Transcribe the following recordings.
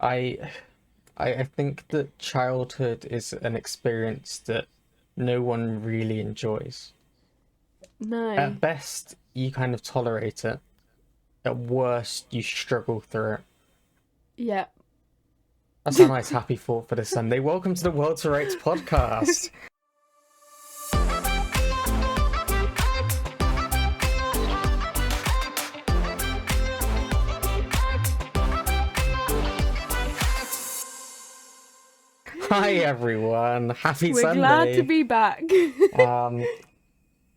I I think that childhood is an experience that no one really enjoys. No. At best, you kind of tolerate it. At worst, you struggle through it. Yeah. That's a nice happy thought for this Sunday. Welcome to the World to Rights podcast. Hi everyone, happy We're Sunday. glad to be back. You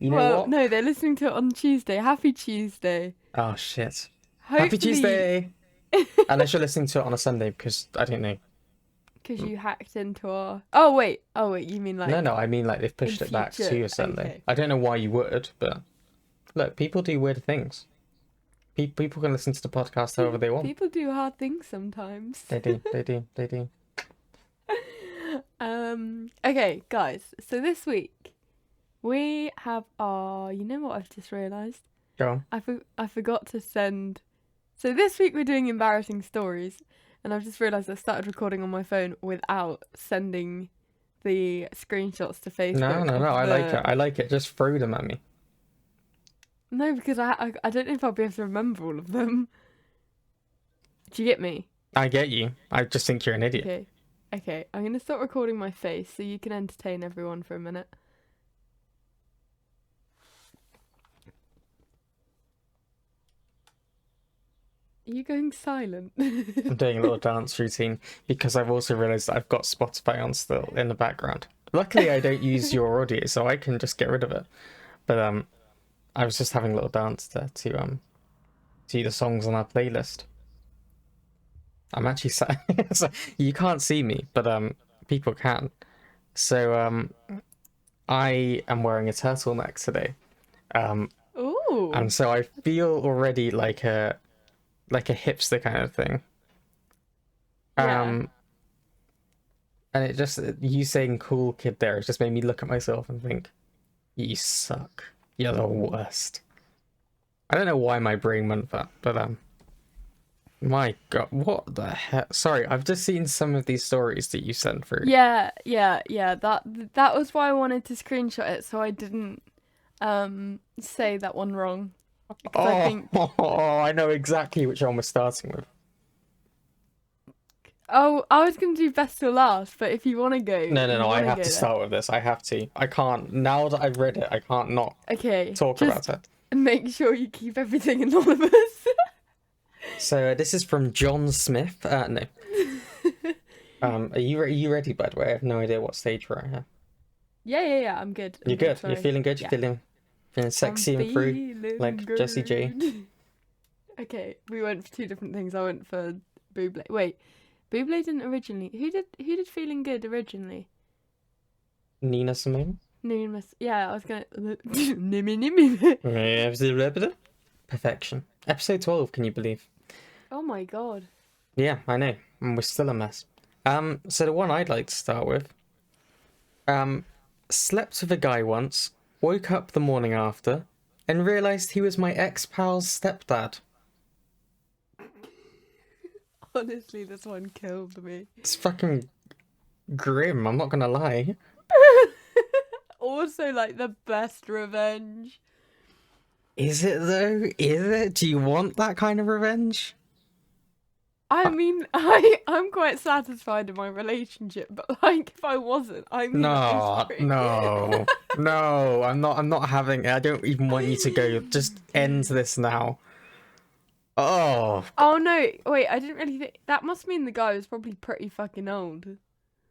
know what? No, they're listening to it on Tuesday. Happy Tuesday. Oh shit. Hopefully, Happy Tuesday! Unless you're listening to it on a Sunday, because I don't know. Because you hacked into our... Oh, wait, you mean like... No, I mean like they've pushed in it back future. to a Sunday. Okay. I don't know why you would, but look, people do weird things. People can listen to the podcast however they want. People do hard things sometimes. They do. Okay, guys. So this week, we have our... You know what I've just realised? Go on. I forgot to send... So this week we're doing embarrassing stories. And I've just realised I started recording on my phone without sending the screenshots to Facebook. No, I like it. Just throw them at me. No, because I don't know if I'll be able to remember all of them. Do you get me? I get you. I just think you're an idiot. Okay. I'm going to start recording my face so you can entertain everyone for a minute. Are you going silent? I'm doing a little dance routine because I've also realised that I've got Spotify on still in the background. Luckily, I don't use your audio, so I can just get rid of it. But I was just having a little dance there to the songs on our playlist. I'm actually so you can't see me, but people can. So I am wearing a turtleneck today. Ooh. And so I feel already like a hipster kind of thing. Yeah. And it just, you saying cool kid there, it just made me look at myself and think, you suck. You're the worst. I don't know why my brain went that, but my god, what the heck? Sorry, I've just seen some of these stories that you sent through. Yeah. That was why I wanted to screenshot it so I didn't say that one wrong. I know exactly which one we're starting with. Oh, I was going to do best till last, but if you want to go... No, I have to start with this. I have to. I can't, now that I've read it, I can't not talk about it. Make sure you keep everything anonymous. So this is from John Smith. No. Are you ready, by the way? I have no idea what stage we're at here. Yeah, I'm good. You're good? Sorry. You're feeling good? You're feeling sexy and free? Like good. Jessie J? Okay, we went for two different things. I went for Bublé. Wait, Bublé didn't originally... Who did Feeling Good originally? Nina Simone? Yeah, I was gonna... Perfection. Episode 12, can you believe? Oh my god. Yeah, I know. And we're still a mess. So the one I'd like to start with. Slept with a guy once, woke up the morning after, and realised he was my ex-pal's stepdad. Honestly, this one killed me. It's fucking grim, I'm not gonna lie. Also, like, the best revenge. Is it though? Is it? Do you want that kind of revenge? I mean, I'm quite satisfied in my relationship, but like, if I wasn't, No, I'm not having it. I don't even want you to go. Just end this now. Oh no, wait, I didn't really think... That must mean the guy was probably pretty fucking old.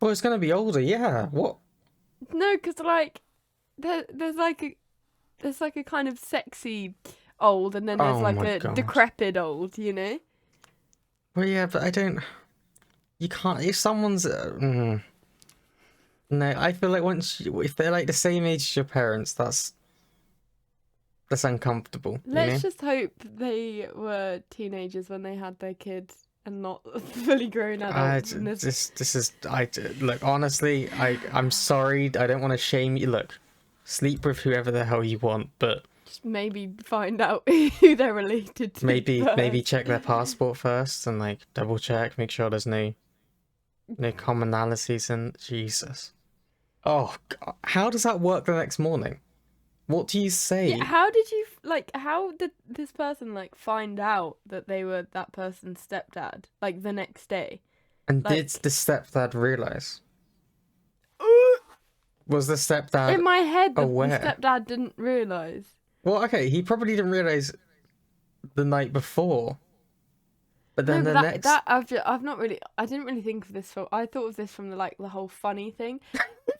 well, it's gonna be older, yeah. What? No, because like, there's like a kind of sexy old, and then there's like a decrepit old, you know? Well, yeah, but I don't... You can't... If someone's... No, I feel like if they're like the same age as your parents, that's uncomfortable. Let's just hope they were teenagers when they had their kids and not fully grown adults. Look, honestly, I'm sorry. I don't want to shame you. Look, sleep with whoever the hell you want, but Just maybe find out who they're related to. Maybe first. check their passport first and like double check, make sure there's no commonalities in Jesus. Oh God. How does that work the next morning? What do you say? Yeah, how did you like? How did this person like find out that they were that person's stepdad? Like the next day. And Like, did the stepdad realize? Was the stepdad in my head, the aware? stepdad didn't realize. Well, okay, he probably didn't realize the night before. But then No, the but next. I've not really. I didn't really think of this. I thought of this from the whole funny thing,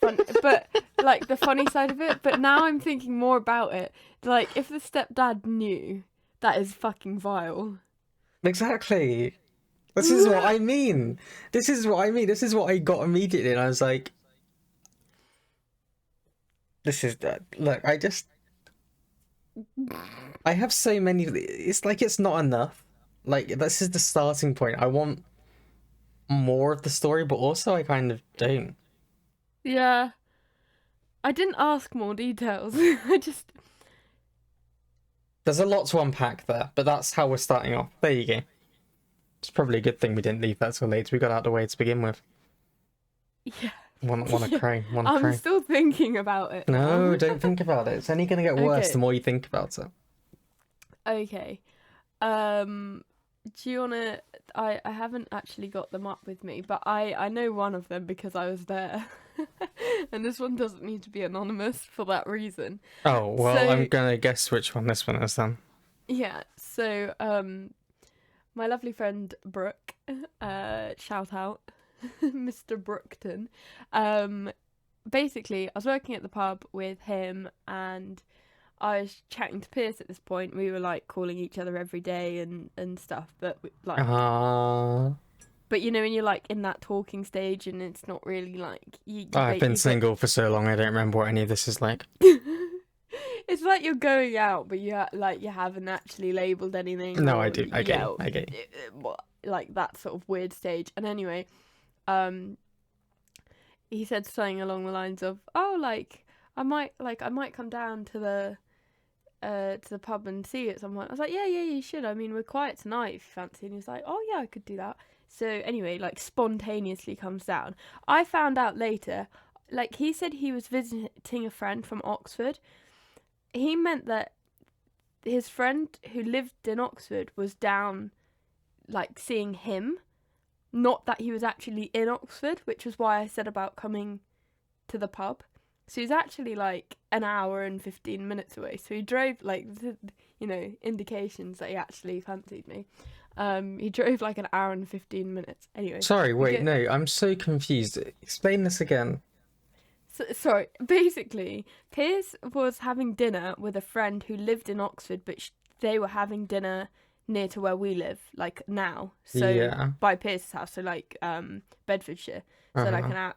but like the funny side of it. But now I'm thinking more about it. Like, if the stepdad knew, that is fucking vile. Exactly. This is what I mean. This is what I mean. This is what I got immediately, and I was like, "This is that." Look, I have so many. It's like it's not enough. Like, this is the starting point. I want more of the story, but also I kind of don't. Yeah, I didn't ask more details. I just. There's a lot to unpack there, but that's how we're starting off. There you go. It's probably a good thing we didn't leave that till later. We got out of the way to begin with. Yeah. Want to cry. I'm still thinking about it. No, now. don't think about it. It's only going to get worse Okay. the more you think about it. Okay. Do you wanna? I haven't actually got them up with me, but I know one of them because I was there, and this one doesn't need to be anonymous for that reason. Oh, well, So- I'm going to guess which one this one is then. Yeah. So my lovely friend Brooke, shout out, Mr. Brookton. Basically, I was working at the pub with him, and I was chatting to Pierce at this point. We were like calling each other every day and stuff, but but you know, when you're like in that talking stage and it's not really like I've been single for so long, I don't remember what any of this is like. It's like you're going out, but you haven't actually labelled anything. No, or, I do. I get it. Like that sort of weird stage. And anyway, he said something along the lines of, "Oh, like I might come down to the pub and see you at some point." I was like, yeah, you should. I mean, we're quiet tonight if you fancy. And he was like, "Oh yeah, I could do that." So anyway, like spontaneously comes down. I found out later, like he said he was visiting a friend from Oxford. He meant that his friend who lived in Oxford was down, like seeing him, not that he was actually in Oxford, which was why I said about coming to the pub. So he's actually like an hour and 15 minutes away. So he drove indications that he actually fancied me. He drove like an hour and 15 minutes. Anyway. Sorry, wait, no, I'm so confused. Explain this again. So, sorry, basically, Piers was having dinner with a friend who lived in Oxford, but they were having dinner near to where we live, like now. So Yeah. by Pierce's house, so like Bedfordshire. So like Uh-huh.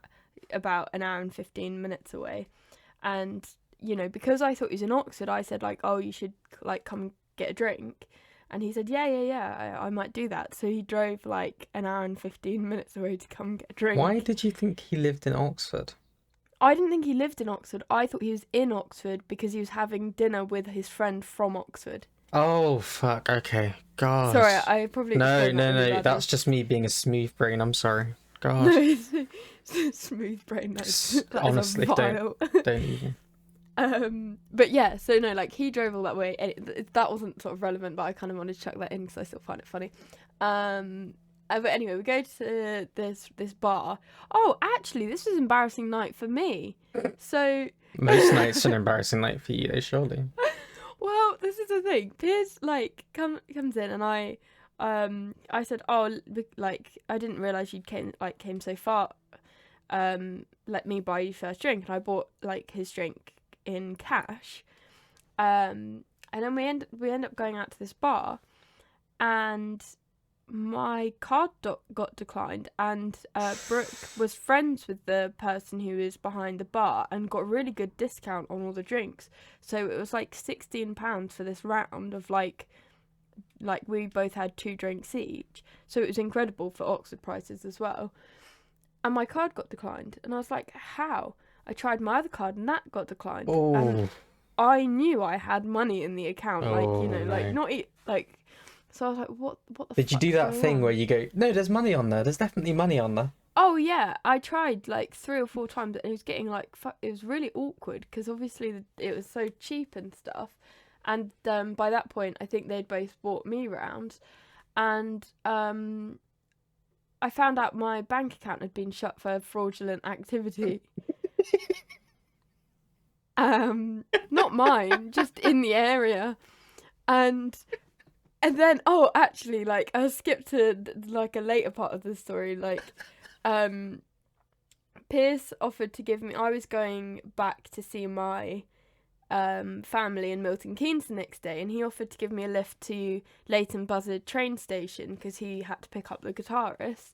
about an hour and 15 minutes away. And, you know, because I thought he was in Oxford, I said like, "Oh, you should like come and get a drink." And he said, yeah, I might do that. So he drove like an hour and 15 minutes away to come get a drink. Why did you think he lived in Oxford? I didn't think he lived in Oxford. I thought he was in Oxford because he was having dinner with his friend from Oxford. Oh, fuck, okay. God. Sorry, I probably No, explained that really badly. that's just me being a smooth brain, I'm sorry. God. No, it's smooth brain. That Honestly, is a vile. Don't even. But yeah, so no, like he drove all that way. That wasn't sort of relevant, but I kind of wanted to chuck that in because I still find it funny. But anyway, we go to this bar. Oh, actually, this was an embarrassing night for me. So Most nights are an embarrassing night for you, though, surely. well, this is the thing. Piers like comes in, and I said, "Oh, like I didn't realize you came so far. Let me buy you first drink." And I bought like his drink in cash. And then we end up going out to this bar, and my card got declined, and Brooke was friends with the person who was behind the bar and got a really good discount on all the drinks. So it was like £16 for this round of like we both had 2 drinks each. So it was incredible for Oxford prices as well. And my card got declined, and I was like, how? I tried my other card and that got declined. Oh. I knew I had money in the account, like, Oh, you know, like, no. not like, so I was like, what the Did you do fuck's that going thing on? where you go, no, there's money on there. There's definitely money on there. Oh yeah, I tried like 3 or 4 times, and it was getting like it was really awkward because obviously it was so cheap and stuff, and by that point I think they'd both bought me round, and I found out my bank account had been shut for fraudulent activity. Not mine, just in the area, and then actually, like, I skipped to like a later part of the story, like. Piers offered to give me. I was going back to see my family in Milton Keynes the next day, and he offered to give me a lift to Leighton Buzzard train station because he had to pick up the guitarist.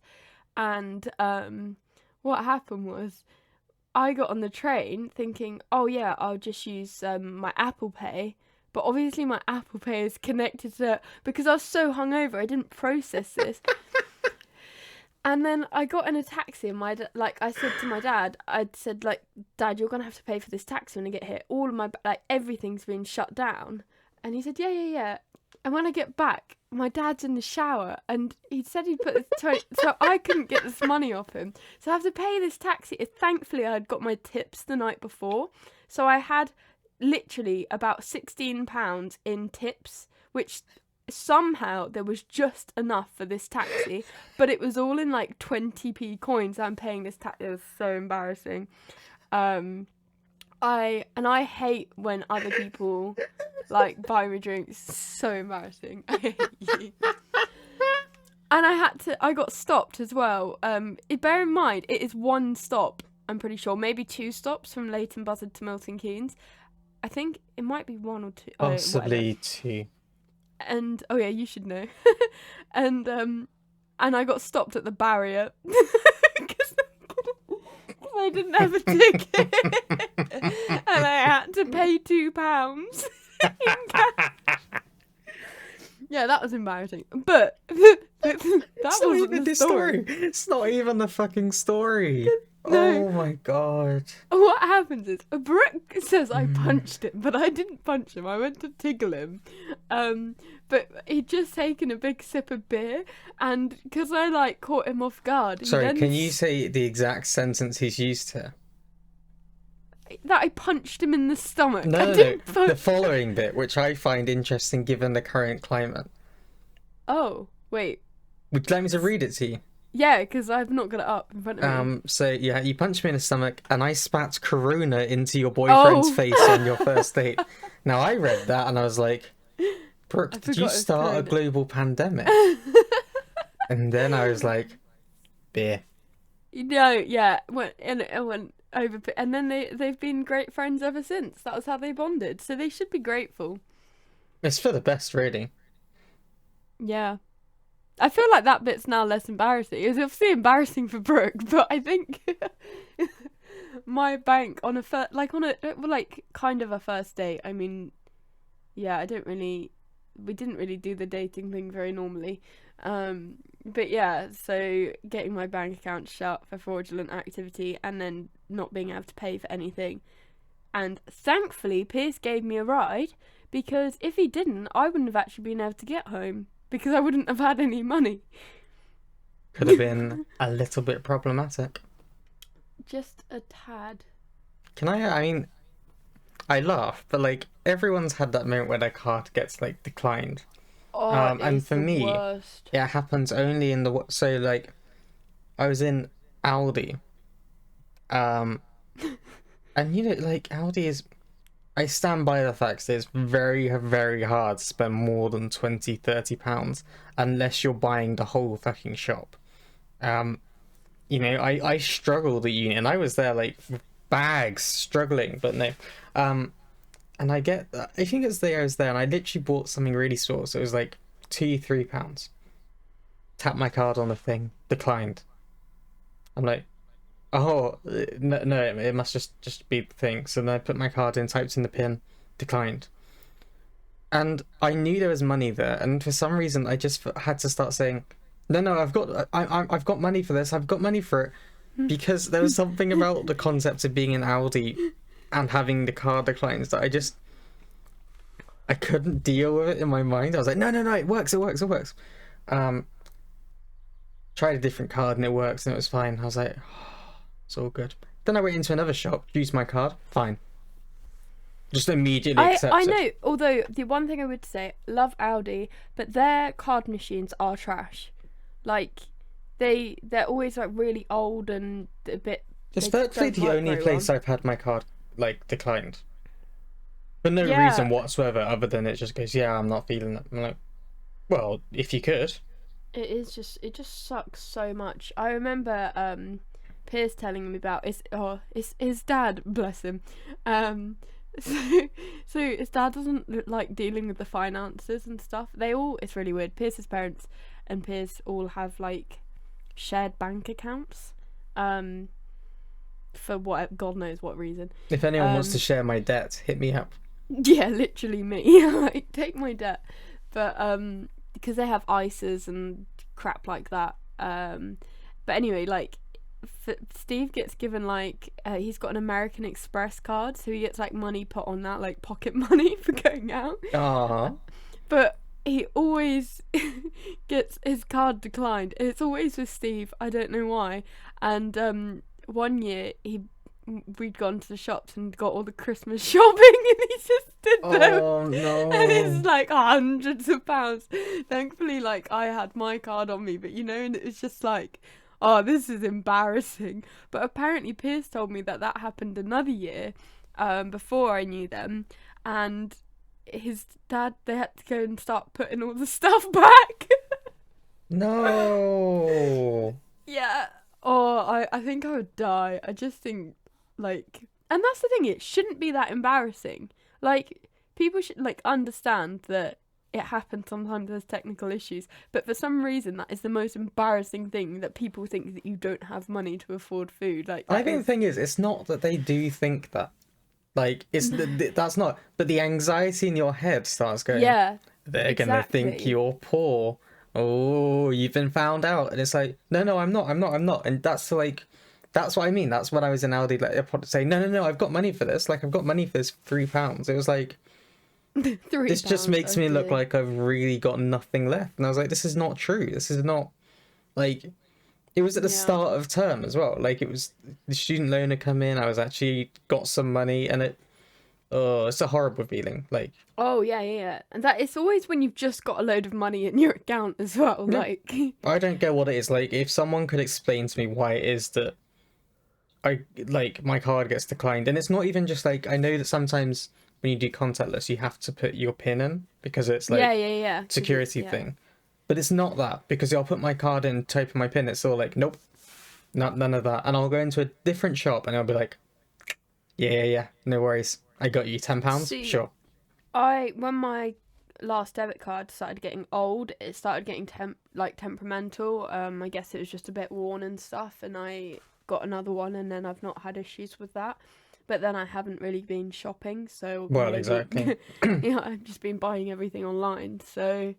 And what happened was, I got on the train thinking, oh yeah, I'll just use my Apple Pay. But obviously my Apple Pay is connected to, because I was so hungover, I didn't process this. And then I got in a taxi, and I said to my dad, I'd said, like, Dad, you're going to have to pay for this taxi when I get here. All of my, like, everything's been shut down. And he said, yeah. And when I get back, my dad's in the shower, and he said he'd put this so I couldn't get this money off him. So I have to pay this taxi. Thankfully, I had got my tips the night before. So I had literally about £16 in tips, which somehow there was just enough for this taxi, but it was all in like 20p coins. I'm paying this taxi. It was so embarrassing. I hate when other people like buy me drinks. So embarrassing. I hate you. And I got stopped as well. Bear in mind, it is 1 stop, I'm pretty sure, maybe 2 stops from Leighton Buzzard to Milton Keynes. I think it might be 1 or 2. Possibly 2. And oh yeah, you should know. and I got stopped at the barrier because I didn't have a ticket, and I had to pay £2 in cash. Yeah, that was embarrassing. But that wasn't the story. It's not even the fucking story. No. Oh my god. What happens is, Brooke says I punched him, but I didn't punch him. I went to tickle him. But he'd just taken a big sip of beer, and because I like caught him off guard. Sorry, can you say the exact sentence he's used here? That I punched him in the stomach. No, I didn't the following bit, which I find interesting given the current climate. Oh, wait. Would you like me to read it to you? Yeah, because I've not got it up in front of me. So yeah, you punched me in the stomach, and I spat Corona into your boyfriend's face on your first date. Now I read that, and I was like, Brooke, did you start a global pandemic? And then I was like, beer. No, yeah, it went over, and then they've been great friends ever since. That was how they bonded, so they should be grateful. It's for the best, really. Yeah. I feel like that bit's now less embarrassing. It's obviously embarrassing for Brooke, but I think my bank on kind of a first date. I mean, yeah, we didn't really do the dating thing very normally. But yeah, so getting my bank account shut for fraudulent activity and then not being able to pay for anything. And thankfully, Piers gave me a ride, because if he didn't, I wouldn't have actually been able to get home, because I wouldn't have had any money. Could have been a little bit problematic. Just a tad. I mean, I laugh, but like, everyone's had that moment where their card gets like declined. Oh, and for me, worst. it happens only in so like, I was in Aldi, and you know, like, Aldi is, I stand by the fact that it's very, very hard to spend more than £20-30 unless you're buying the whole fucking shop. You know, I struggled at uni, and I was there like with bags struggling, but no. And I think it's the day I was there, and I literally bought something really small, so it was like £2-3. Tap my card on the thing, declined. I'm like, oh no, it must just be the thing. So then I put my card in, typed in the PIN, declined. And I knew there was money there, and for some reason I just had to start saying, no, I've got money for this, I've got money for it, because there was something about the concept of being in Aldi and having the card declines that I couldn't deal with it in my mind. I was like, no, no, no, it works, it works, it works. Um, tried a different card and it works and it was fine. I was like, oh, it's all good. Then I went into another shop, used my card, fine. Just immediately I accepted. know. Although the one thing I would say, love Aldi, but their card machines are trash. Like they're always like really old and a bit. It's They just virtually don't the work only very place well. I've had my card like declined. For no Yeah, reason whatsoever other than it just goes, yeah, I'm not feeling it. I'm like, well, if you could. it just sucks so much. I remember Piers telling me about his dad, bless him. So, so his dad doesn't like dealing with the finances and stuff. It's really weird. Pierce's parents and Piers all have like shared bank accounts. Um, for what God knows what reason. If anyone wants to Um, share my debt, hit me up. yeah, literally me. Like take my debt, but because they have ISAs and crap like that. But anyway, like Steve gets given like he's got an American Express card, so he gets like money put on that, like pocket money for going out. Ah, But he always gets his card declined. It's always with Steve. I don't know why. And one year we'd gone to the shops and got all the Christmas shopping, and he just stood there, oh and no. it's like hundreds of pounds. Thankfully, like I had my card on me, but and it was just like, oh, this is embarrassing. But apparently, Pierce told me that happened another year, before I knew them, and his dad, they had to go and start putting all the stuff back. No. Yeah. Oh, I think I would die. I just think, like, and that's the thing, it shouldn't be that embarrassing. Like, people should, like, understand that it happens sometimes, there's technical issues, but for some reason, that is the most embarrassing thing, that people think that you don't have money to afford food. Like, I that think the is. thing is, it's not that they do think that. Like, that's not. But the anxiety in your head starts going, Yeah, they're gonna think exactly. you're poor. Oh, you've been found out. And it's like, no, no, I'm not, I'm not, I'm not. And that's like, that's what I mean. That's when I was in Aldi, like, I'd say, no, no, no, I've got money for this. Like, I've got money for this £3. It was like, this just £3, makes oh me look dear. like I've really got nothing left. And I was like, this is not true. This is not, like, it was at the Yeah. start of term as well. Like, it was the student loan had come in. I was actually got some money and oh, it's a horrible feeling. Like, Oh yeah, yeah, yeah. And that it's always when you've just got a load of money in your account as well. yeah, Like, I don't get what it is. Like, if someone could explain to me why it is that I like my card gets declined, and it's not even just like I know that sometimes when you do contactless, you have to put your PIN in because it's yeah, like yeah, yeah. 'Cause it's security thing. But it's not that because I'll put my card in, type in my PIN, it's all like, nope, none of that. And I'll go into a different shop and I'll be like, yeah, yeah, yeah, no worries. I got you £10, See, sure. when my last debit card started getting old, it started getting temperamental. I guess it was just a bit worn and stuff, and I got another one, and then I've not had issues with that. But then I haven't really been shopping, so Well, maybe exactly. I've just been buying everything online. So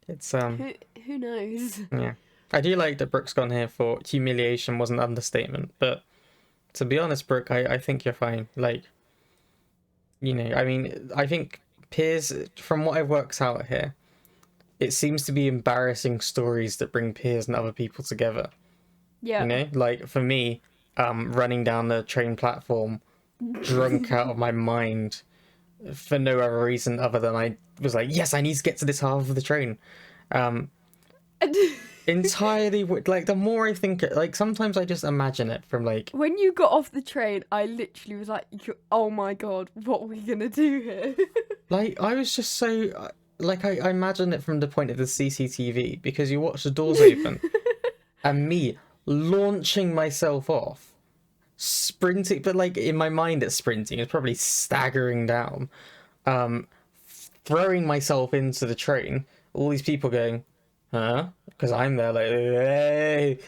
It's who who knows? yeah. I do like that Brooke's gone here for humiliation was an understatement, but to be honest, Brooke, I think you're fine. Like, I mean, I think peers, from what I've worked out here, it seems to be embarrassing stories that bring peers and other people together. Yeah. Like for me, running down the train platform, drunk out of my mind, for no other reason other than I was like, yes, I need to get to this half of the train. Um, entirely like the more I think it, like sometimes I just imagine it from like When you got off the train, I literally was like, "Oh my god, what are we gonna do here?" like I was just so like I imagine it from the point of the CCTV because you watch the doors open and me launching myself off, sprinting, but like in my mind it's sprinting, it's probably staggering down, um, throwing myself into the train. All these people going, huh? Because I'm there like, hey.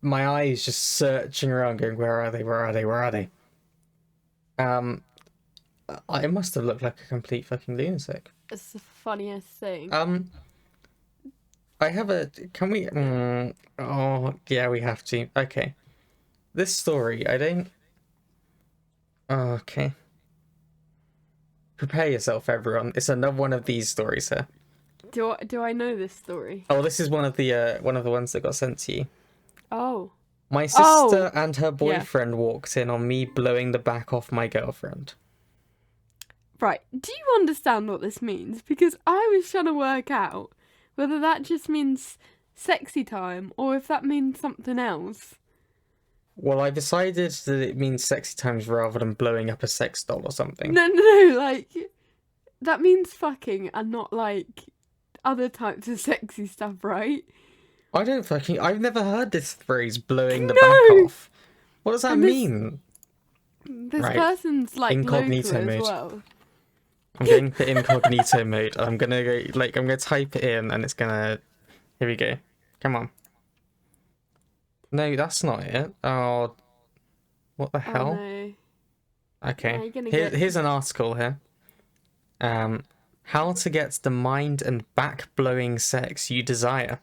My eyes just searching around, going, where are they? Where are they? Where are they? Um, I must have looked like a complete fucking lunatic. It's the funniest thing. Um, I have a. Can we? Oh, yeah, we have to. Okay. This story, I don't. Oh, okay. Prepare yourself, everyone. It's another one of these stories here. Do I know this story? Oh, this is one of the ones that got sent to you. Oh. My sister Oh! and her Yeah. boyfriend walked in on me blowing the back off my girlfriend. Right. Do you understand what this means? Because I was trying to work out whether that just means sexy time or if that means something else. Well, I decided that it means sexy times rather than blowing up a sex doll or something. No, like, that means fucking and not, like, other types of sexy stuff, right? I've never heard this phrase, blowing the No! back off. What does that And this- mean? This Right. person's, like, Incognito local mode. as well. I'm going for incognito mode. I'm gonna type it in and it's gonna... Here we go. Come on. No, that's not it. Oh, what the hell? Oh, no. Okay. Yeah, you're gonna Here's an article here. How to get the mind and back-blowing sex you desire.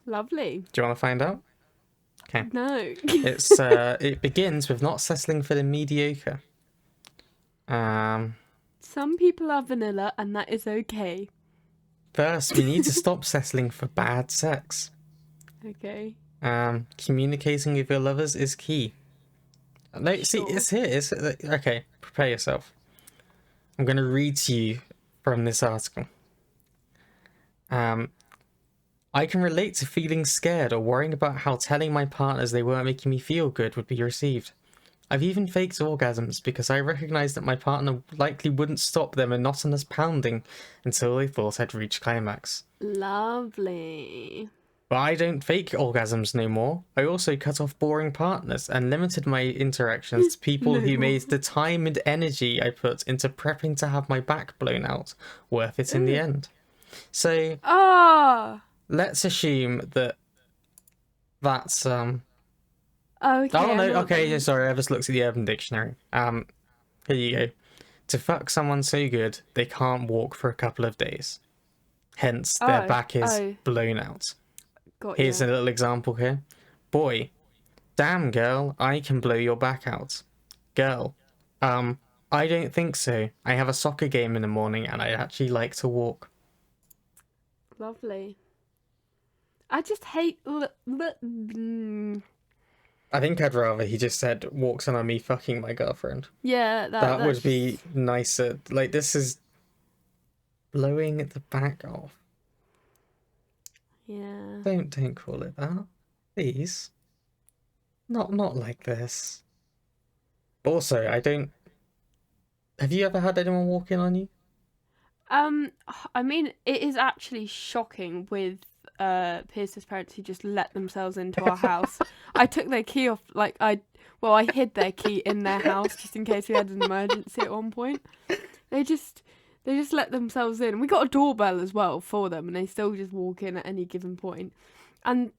Lovely. Do you want to find out? Okay. No. It begins with not settling for the mediocre. Some people are vanilla and that is okay. First, we need to stop settling for bad sex. Okay. Communicating with your lovers is key. No, see, Sure. it's here. Okay, prepare yourself. I'm going to read to you from this article. I can relate to feeling scared or worrying about how telling my partners they weren't making me feel good would be received. I've even faked orgasms because I recognised that my partner likely wouldn't stop their monotonous pounding until they thought I'd reached climax. Lovely. But I don't fake orgasms no more. I also cut off boring partners and limited my interactions to people No who more. made the time and energy I put into prepping to have my back blown out worth it in the end. So Ah. let's assume that that's Okay. Oh I'm no, not okay, gonna- yeah, sorry, I just looked at the Urban Dictionary. Here you go. To fuck someone so good they can't walk for a couple of days. Hence their back is blown out. Got Here's ya. a little example here. Boy, damn girl, I can blow your back out. Girl, I don't think so. I have a soccer game in the morning and I actually like to walk. Lovely. I just hate. I think I'd rather he just said walks in on me fucking my girlfriend. Yeah, That would that's be nicer. Like, this is blowing the back off. Yeah. Don't call it that. Please. Not like this. Also, I don't... Have you ever had anyone walk in on you? I mean, it is actually shocking with Pierce's parents who just let themselves into our house. I took their key off, I hid their key in their house just in case we had an emergency at one point. They just let themselves in. We got a doorbell as well for them, and they still just walk in at any given point. And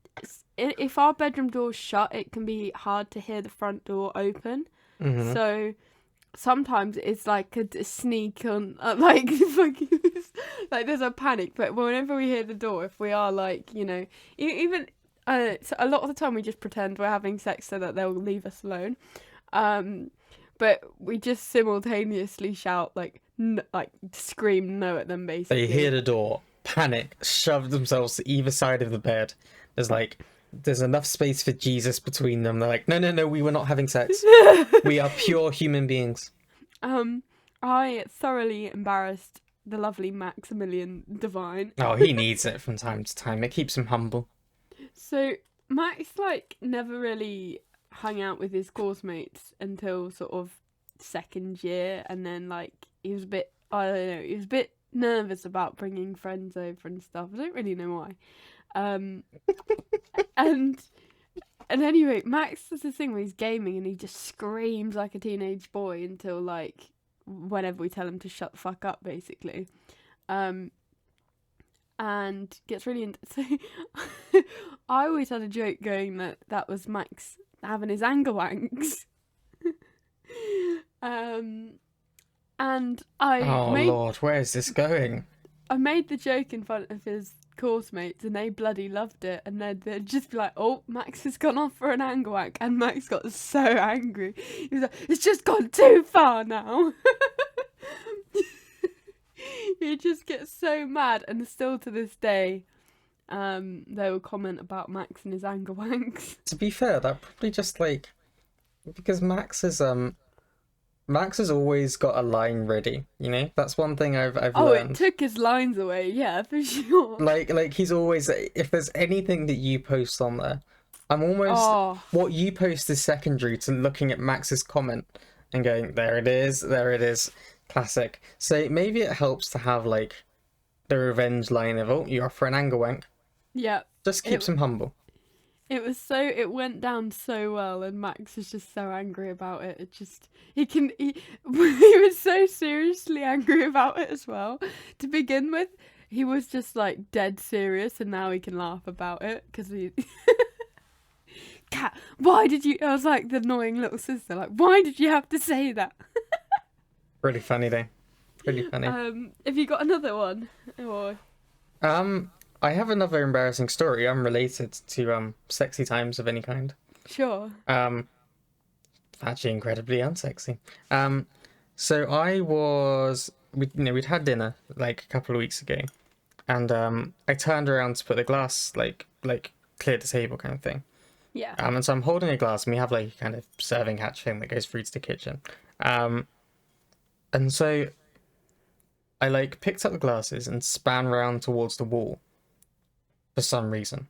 if our bedroom door's shut, it can be hard to hear the front door open. Mm-hmm. So sometimes it's like a sneak on, like fucking, like there's a panic. But whenever we hear the door, if we are like, you know, even so a lot of the time we just pretend we're having sex so that they'll leave us alone. But we just simultaneously shout like scream no at them basically. They hear the door, panic, shove themselves to either side of the bed. There's enough space for Jesus between them. They're like, no, we were not having sex. We are pure human beings. I thoroughly embarrassed the lovely Maximilian Divine. Oh, he needs it from time to time. It keeps him humble. So Max never really hung out with his course mates until sort of second year, and then he was a bit, I don't know, he was a bit nervous about bringing friends over and stuff. I don't really know why. And anyway, Max does this thing where he's gaming and he just screams like a teenage boy until whenever we tell him to shut the fuck up, basically. And gets really into. So I always had a joke going that was Max having his anger wanks. And Lord, where is this going? I made the joke in front of his course mates and they bloody loved it, and they'd just be like, oh, Max has gone off for an anger wank, and Max got so angry. He was like, it's just gone too far now. He just gets so mad, and still to this day, they will comment about Max and his anger wanks. To be fair, that probably just like because Max has always got a line ready, you know? That's one thing I've Oh, it learned. took his lines away, yeah, for sure. Like he's always, if there's anything that you post on there, I'm almost, Oh, what you post is secondary to looking at Max's comment and going, there it is, classic. So maybe it helps to have like the revenge line of, oh, you're off for an anger wank. yeah. Just keeps him humble. It went down so well, and Max was just so angry about it. He he was so seriously angry about it as well. To begin with, he was just like dead serious, and now he can laugh about it because he. Cat, why did you? I was like the annoying little sister. Like, why did you have to say that? Pretty funny day. Pretty funny. Have you got another one? Or I have another embarrassing story unrelated to sexy times of any kind. sure. Actually incredibly unsexy. So we'd had dinner like a couple of weeks ago, and I turned around to put the glass like clear the table kind of thing. Yeah. And so I'm holding a glass, and we have like a kind of serving hatch thing that goes through to the kitchen. And so I like picked up the glasses and span round towards the wall for some reason.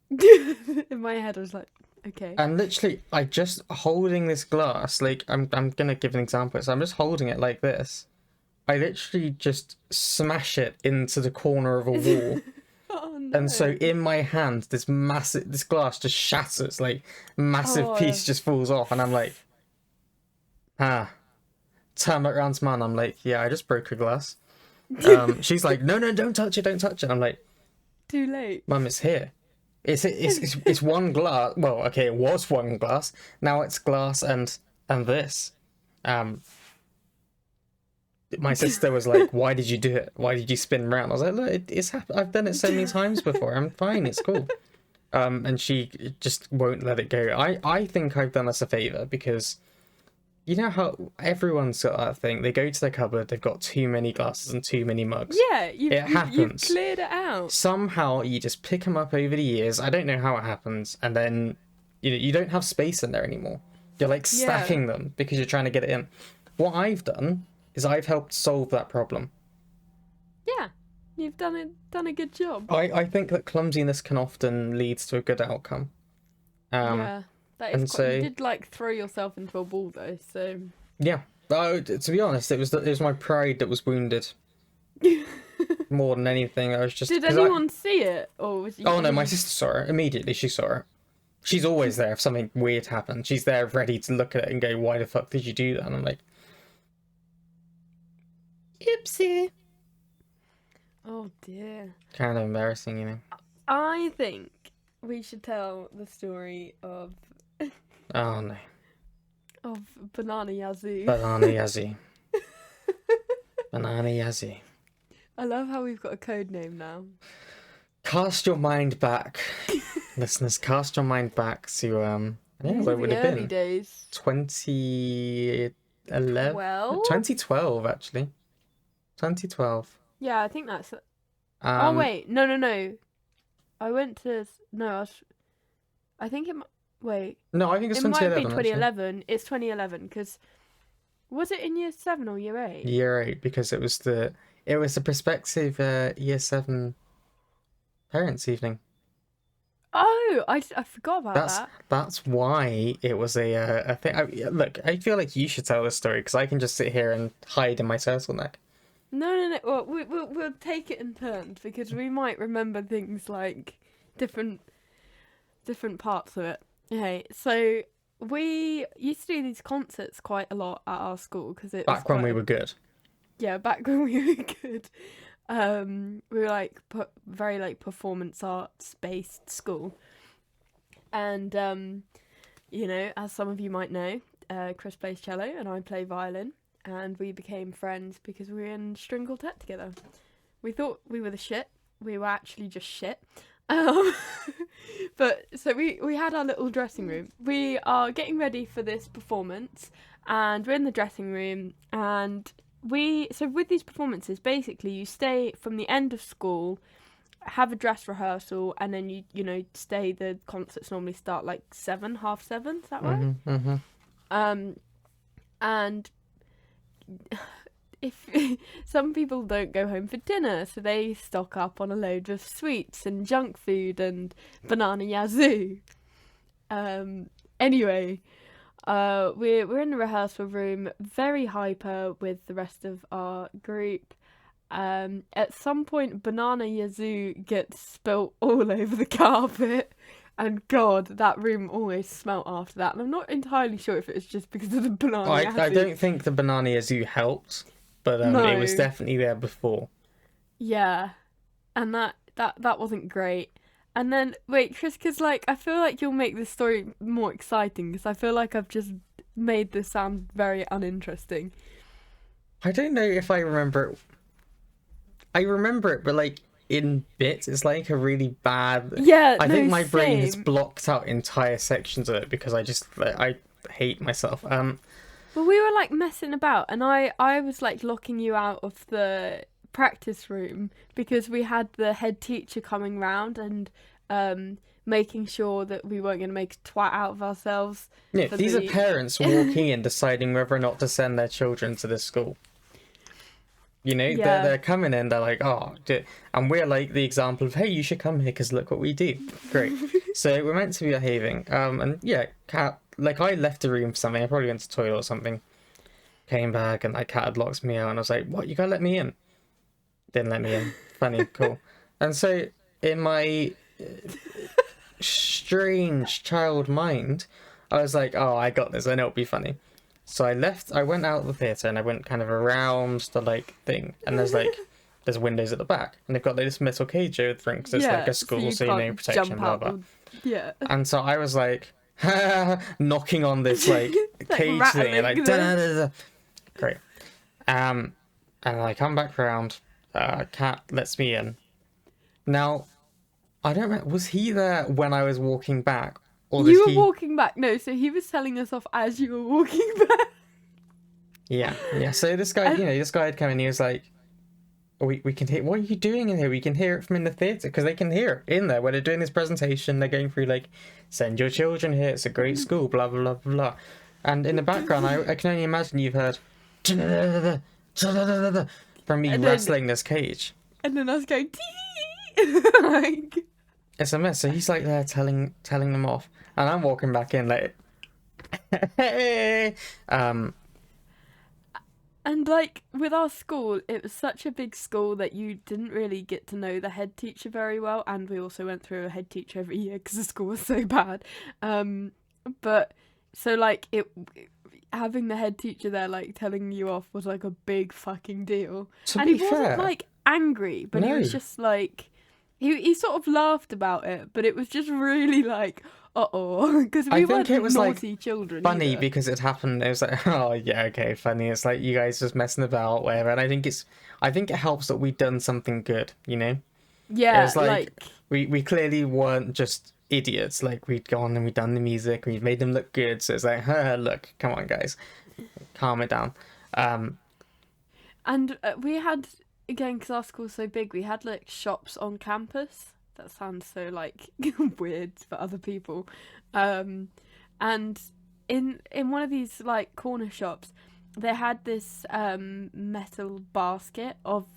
In my head, I was like, okay. And literally, I just holding this glass, like I'm gonna give an example. So I'm just holding it like this. I literally just smash it into the corner of a wall. Oh no. And so in my hand, this glass just shatters, like massive piece just falls off, and I'm like, turn back around to Mum. I'm like, yeah, I just broke a glass. She's like, no, don't touch it, don't touch it. I'm like, Too late. Mum, it's here. It's one glass. Well, okay, it was one glass. Now it's glass and this. My sister was like, "Why did you do it? Why did you spin round?" I was like, "Look, it's happened. I've done it so many times before. I'm fine. It's cool." And she just won't let it go. I think I've done us a favor because you know how everyone's got that thing. They go to their cupboard. They've got too many glasses and too many mugs. Yeah, you've happens. cleared it out. Somehow you just pick them up over the years. I don't know how it happens, and then you don't have space in there anymore. You're like stacking them because you're trying to get it in. What I've done is I've helped solve that problem. Yeah, you've done a good job. I think that clumsiness can often lead to a good outcome. Yeah, that is. so- You did like throw yourself into a wall though, so. Yeah, to be honest, it was my pride that was wounded more than anything. I was just. Did anyone see it, or was you? Oh no, my sister saw it immediately. She saw it. She's always there if something weird happens. She's there ready to look at it and go, "Why the fuck did you do that?" And I'm like, "Oopsie." Oh dear. Kind of embarrassing, you know. I think we should tell the story of Oh no. Banana Yazoo. Banana Yazzie. Banana Yazzie. I love how we've got a code name now. Cast your mind back, listeners. Cast your mind back to where would it have early been? days. 2011. Well. 2012 actually. 2012. Yeah, I think that's. Oh wait, no. I went to I think it. Wait. No, I think it's It might 2011. be 2011. It's 2011 because was it in year 7 or year 8? Year 8 because it was the prospective year 7 parents' evening. Oh, I forgot about that. That's why it was a thing. Look, I feel like you should tell this story because I can just sit here and hide in my turtleneck. No. Well, we'll take it in turns because we might remember things like different parts of it. Okay, so we used to do these concerts quite a lot at our school because it Back when we were good. Yeah, back when we were good. We were like very like performance arts based school, and as some of you might know, Chris plays cello and I play violin, and we became friends because we were in string quartet together. We thought we were the shit. We were actually just shit. But so we had our little dressing room. We are getting ready for this performance, and we're in the dressing room, and so with these performances, basically you stay from the end of school, have a dress rehearsal, and then you stay. The concerts normally start like 7, half 7. Is that right? Um, and if some people don't go home for dinner, so they stock up on a load of sweets and junk food and banana yazoo. Anyway, we're in the rehearsal room, very hyper with the rest of our group. At some point, banana yazoo gets spilt all over the carpet. And God, that room always smelt after that. And I'm not entirely sure if it was just because of the banana yazoo. I don't think the banana yazoo helped, but No. it was definitely there before. Yeah, and that wasn't great. And then wait, Chris, because like I feel like you'll make this story more exciting because I feel like I've just made this sound very uninteresting. I don't know if I remember it. I remember it, but like in bits, it's like a really bad. Yeah, I think my brain same. has blocked out entire sections of it because I hate myself. Well, we were like messing about, and I was like locking you out of the practice room because we had the head teacher coming round and making sure that we weren't going to make a twat out of ourselves. Yeah, these are parents walking in deciding whether or not to send their children to this school. You know, Yeah. they're coming in, they're like, oh, and we're like the example of, hey, you should come here because look what we do. Great. So we're meant to be behaving. And yeah, Kat, like I left the room for something. I probably went to the toilet or something. Came back and like Kat had locked me out and I was like, what, you gotta let me in? Didn't let me in. Funny, cool. And so in my strange child mind, I was like, oh, I got this. I know it'll be funny. So I went out of the theatre and I went kind of around the like thing, and there's windows at the back, and they've got like, this metal cage over the front because it's like a school, so you know, can't protection, jump blah out blah. Yeah. And so I was like, knocking on this like Like cage thing, and, like rattling da-da-da-da. Great. And I come back round. Cat lets me in. Now, I don't remember. Was he there when I was walking back, or You were walking back. No, so he was telling us off as you were walking back. Yeah. So this guy, this guy had come in. He was like, we can hear. What are you doing in here? We can hear it from in the theatre because they can hear it in there when they're doing this presentation. They're going through like, send your children here. It's a great school. Blah blah blah blah. And in the background, I can only imagine you've heard from me And then- wrestling this cage. And then I was going, tee! Like, It's a mess. So he's like there telling them off, and I'm walking back in like, hey. and like with our school, it was such a big school that you didn't really get to know the head teacher very well, and we also went through a head teacher every year because the school was so bad. But so like having the head teacher there like telling you off was like a big fucking deal. To And be he wasn't fair, like angry, but he was No. just like he sort of laughed about it, but it was just really like because I we think weren't it was, like, naughty children. funny either. because it happened. It was like, oh yeah, okay, funny. It's like you guys just messing about, whatever. And I think it helps that we've done something good. You know, Yeah, it's like we clearly weren't just idiots. Like we'd gone and we'd done the music, we'd made them look good. So it's like, look, come on, guys, calm it down. and we had again because our school's so big. We had like shops on campus. That sounds so like weird for other people. And in one of these like corner shops, they had this metal basket of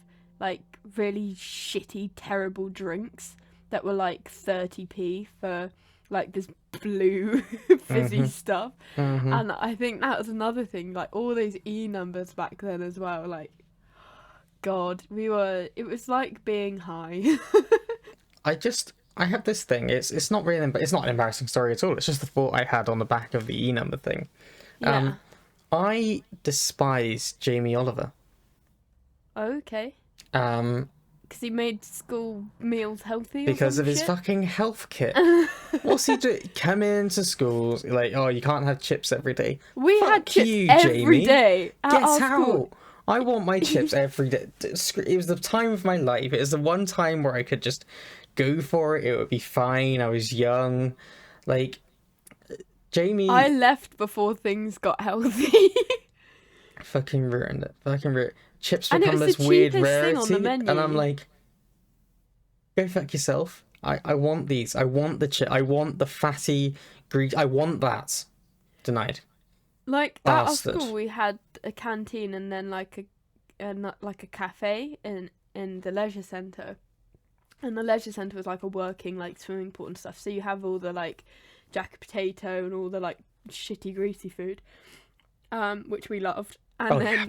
like really shitty, terrible drinks that were like 30p for like this blue fizzy stuff. And I think that was another thing, like all those E numbers back then as well. Like, God, it was like being high. I have this thing. It's not really, it's not an embarrassing story at all. It's just the thought I had on the back of the E number thing. Yeah. I despise Jamie Oliver. Okay. Um, Because he made school meals healthy. because or of some his shit? fucking health kit. What's he doing? Come into schools like, oh, you can't have chips every day. We Fuck had chips you, every Jamie. day at Get our out! school. I want my chips every day. It was the time of my life. It was the one time where I could just go for it. It would be fine. I was young. Like, Jamie. I left before things got healthy. fucking ruined it. Fucking ruined. Chips And it become was this the weird cheapest thing on the rarity, and I'm menu. like, go fuck yourself. I want these. I want the chip. I want the fatty grease. I want that. Denied. Like at our Bastard. school, we had a canteen and then like a cafe in the leisure centre, and the leisure centre was like a working like swimming pool and stuff. So you have all the like jacket potato and all the like shitty greasy food, which we loved. And Oh yeah.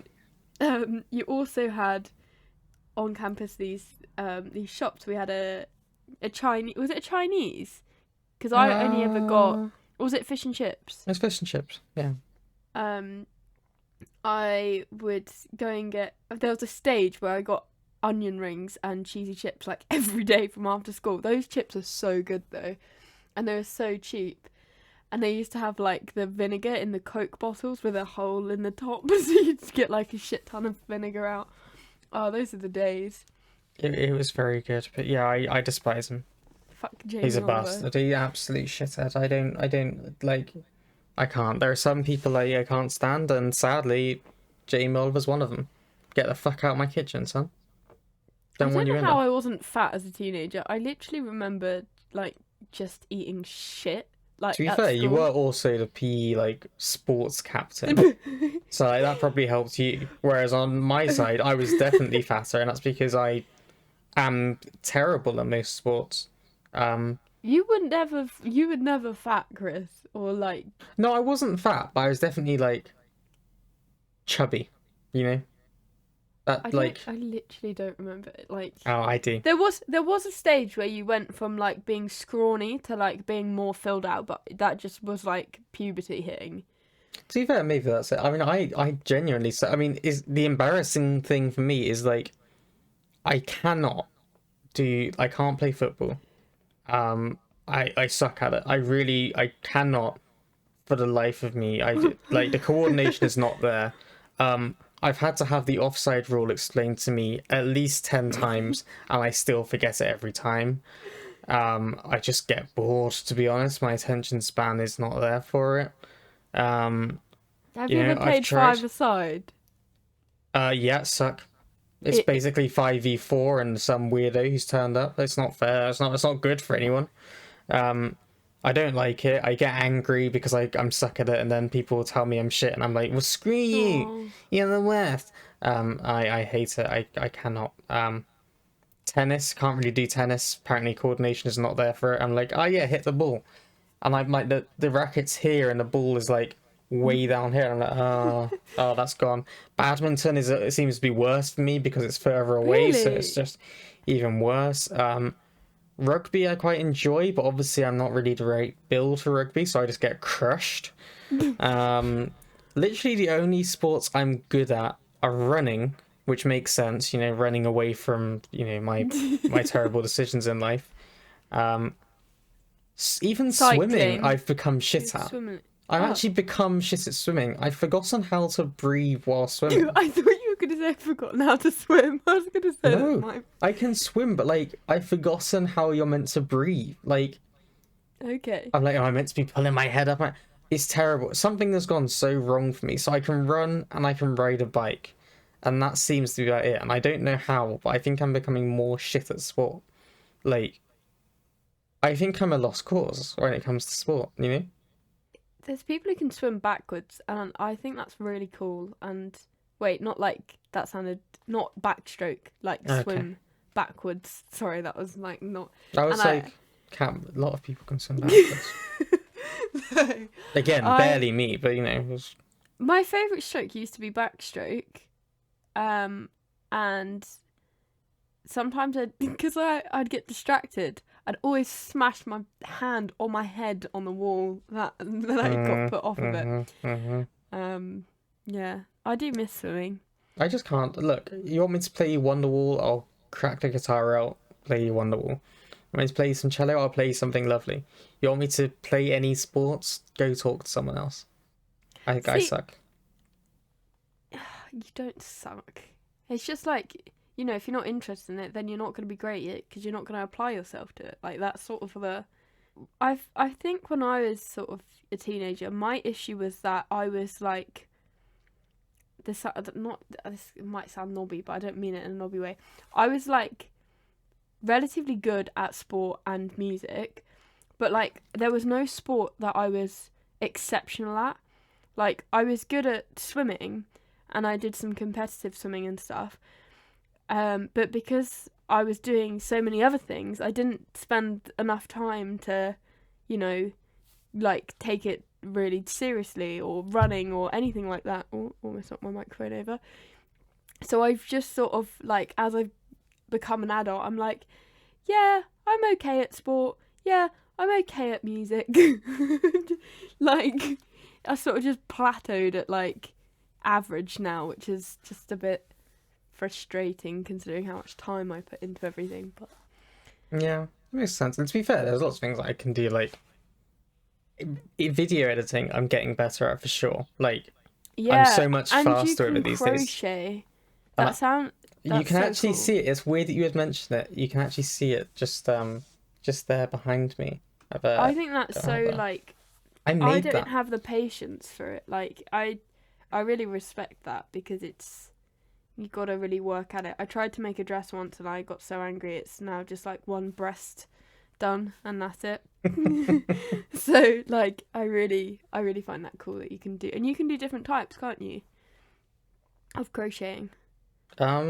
then you also had on campus these shops. We had a Chinese. Was it a Chinese? Because I only ever got. Or was it fish and chips? It's fish and chips. Yeah. I would go and get. There was a stage where I got onion rings and cheesy chips like every day from after school. Those chips are so good though, and they were so cheap. And they used to have like the vinegar in the Coke bottles with a hole in the top, so you'd get like a shit ton of vinegar out. Oh, those are the days. It was very good, but yeah, I despise him. Fuck Jamie He's a Oliver. bastard. He's absolute shithead. I don't like. I can't. There are some people I can't stand, and sadly, Jamie Oliver's one of them. Get the fuck out of my kitchen, son. I Don't want don't you know in how there. I wasn't fat as a teenager. I literally remember like just eating shit like To be at fair, you school. were also the PE like sports captain, so like, that probably helped you. Whereas on my side, I was definitely fatter, and that's because I am terrible at most sports. You would never fat, Chris, or like. No, I wasn't fat, but I was definitely like chubby. You know that like. I literally don't remember it. Like Oh, I do. there was a stage where you went from like being scrawny to like being more filled out, but that just was like puberty hitting. To be fair, maybe that's it. I mean, I genuinely. So, I mean, is the embarrassing thing for me is like, I cannot I can't play football. I suck at it. I cannot for the life of me. Like the coordination is not there. I've had to have the offside rule explained to me at least 10 times, and I still forget it every time. I just get bored, to be honest. My attention span is not there for it. Have You you know, ever I've played tried. five-a-side? Yeah, suck. It's It, basically 5v4 and some weirdo who's turned up. It's not fair. It's not good for anyone. I don't like it. I get angry because I'm stuck at it, and then people tell me I'm shit, and I'm like, well, screw you. Aw. You're the worst. I hate it. I cannot. Tennis, can't really do tennis. Apparently coordination is not there for it. I'm like, oh yeah, hit the ball. And I'm like, the racket's here and the ball is like way down here. And I'm like, oh, that's gone. Badminton it seems to be worse for me because it's further away, so it's Really? just even worse. Rugby I quite enjoy, but obviously I'm not really the right build for rugby, so I just get crushed. Literally the only sports I'm good at are running, which makes sense, you know, running away from, you know, my terrible decisions in life. Even swimming, Cycling. I've become shit at. Swimming. I've Oh. actually become shit at swimming. I've forgotten how to breathe while swimming. I thought you were going to say I've forgotten how to swim. I was going to say No, that's my... I can swim, but like I've forgotten how you're meant to breathe. Like Okay. I'm like, oh, I'm meant to be pulling my head up. It's terrible. Something has gone so wrong for me. So I can run and I can ride a bike, and that seems to be about it. And I don't know how, but I think I'm becoming more shit at sport. Like, I think I'm a lost cause when it comes to sport. You know? There's people who can swim backwards, and I think that's really cool. And wait, not like that sounded not backstroke, like Okay. swim backwards. Sorry, that was like not. I was And like, a lot of people can swim backwards. No. Again, barely me, but you know, it was... My favourite stroke used to be backstroke, and sometimes because I'd get distracted, I'd always smash my hand or my head on the wall and then I got put off of it. Yeah, I do miss swimming. I just can't. Look, you want me to play Wonderwall? I'll crack the guitar out, play Wonderwall. You want me to play some cello? I'll play something lovely. You want me to play any sports? Go talk to someone else. I suck. You don't suck. It's just like, you know, if you're not interested in it, then you're not going to be great at it because you're not going to apply yourself to it. Like, that's sort of the... I think when I was sort of a teenager, my issue was that I was like this might sound knobby, but I don't mean it in a knobby way. I was like relatively good at sport and music, but like there was no sport that I was exceptional at. Like I was good at swimming, and I did some competitive swimming and stuff. But because I was doing so many other things, I didn't spend enough time to, you know, like take it really seriously, or running or anything like that. Almost knocked my microphone over. So I've just sort of like, as I've become an adult, I'm like, yeah, I'm okay at sport. Yeah, I'm okay at music. Like, I sort of just plateaued at like average now, which is just a bit frustrating considering how much time I put into everything. But Yeah, it makes sense. And to be fair, there's lots of things that I can do, like video editing. I'm getting better at for sure. Like, yeah, I'm so much and faster you with can these days. crochet. And That sound. you That's can so actually cool. see it. It's weird that you had mentioned it. You can actually see it just there behind me. I think that's don't so have that. like. I I made don't that. have the patience for it. Like I really respect that, because it's, you gotta really work at it. I tried to make a dress once and I got so angry. It's now just like one breast done and that's it. So like I really find that cool that you can do, and you can do different types, can't you, of crocheting? I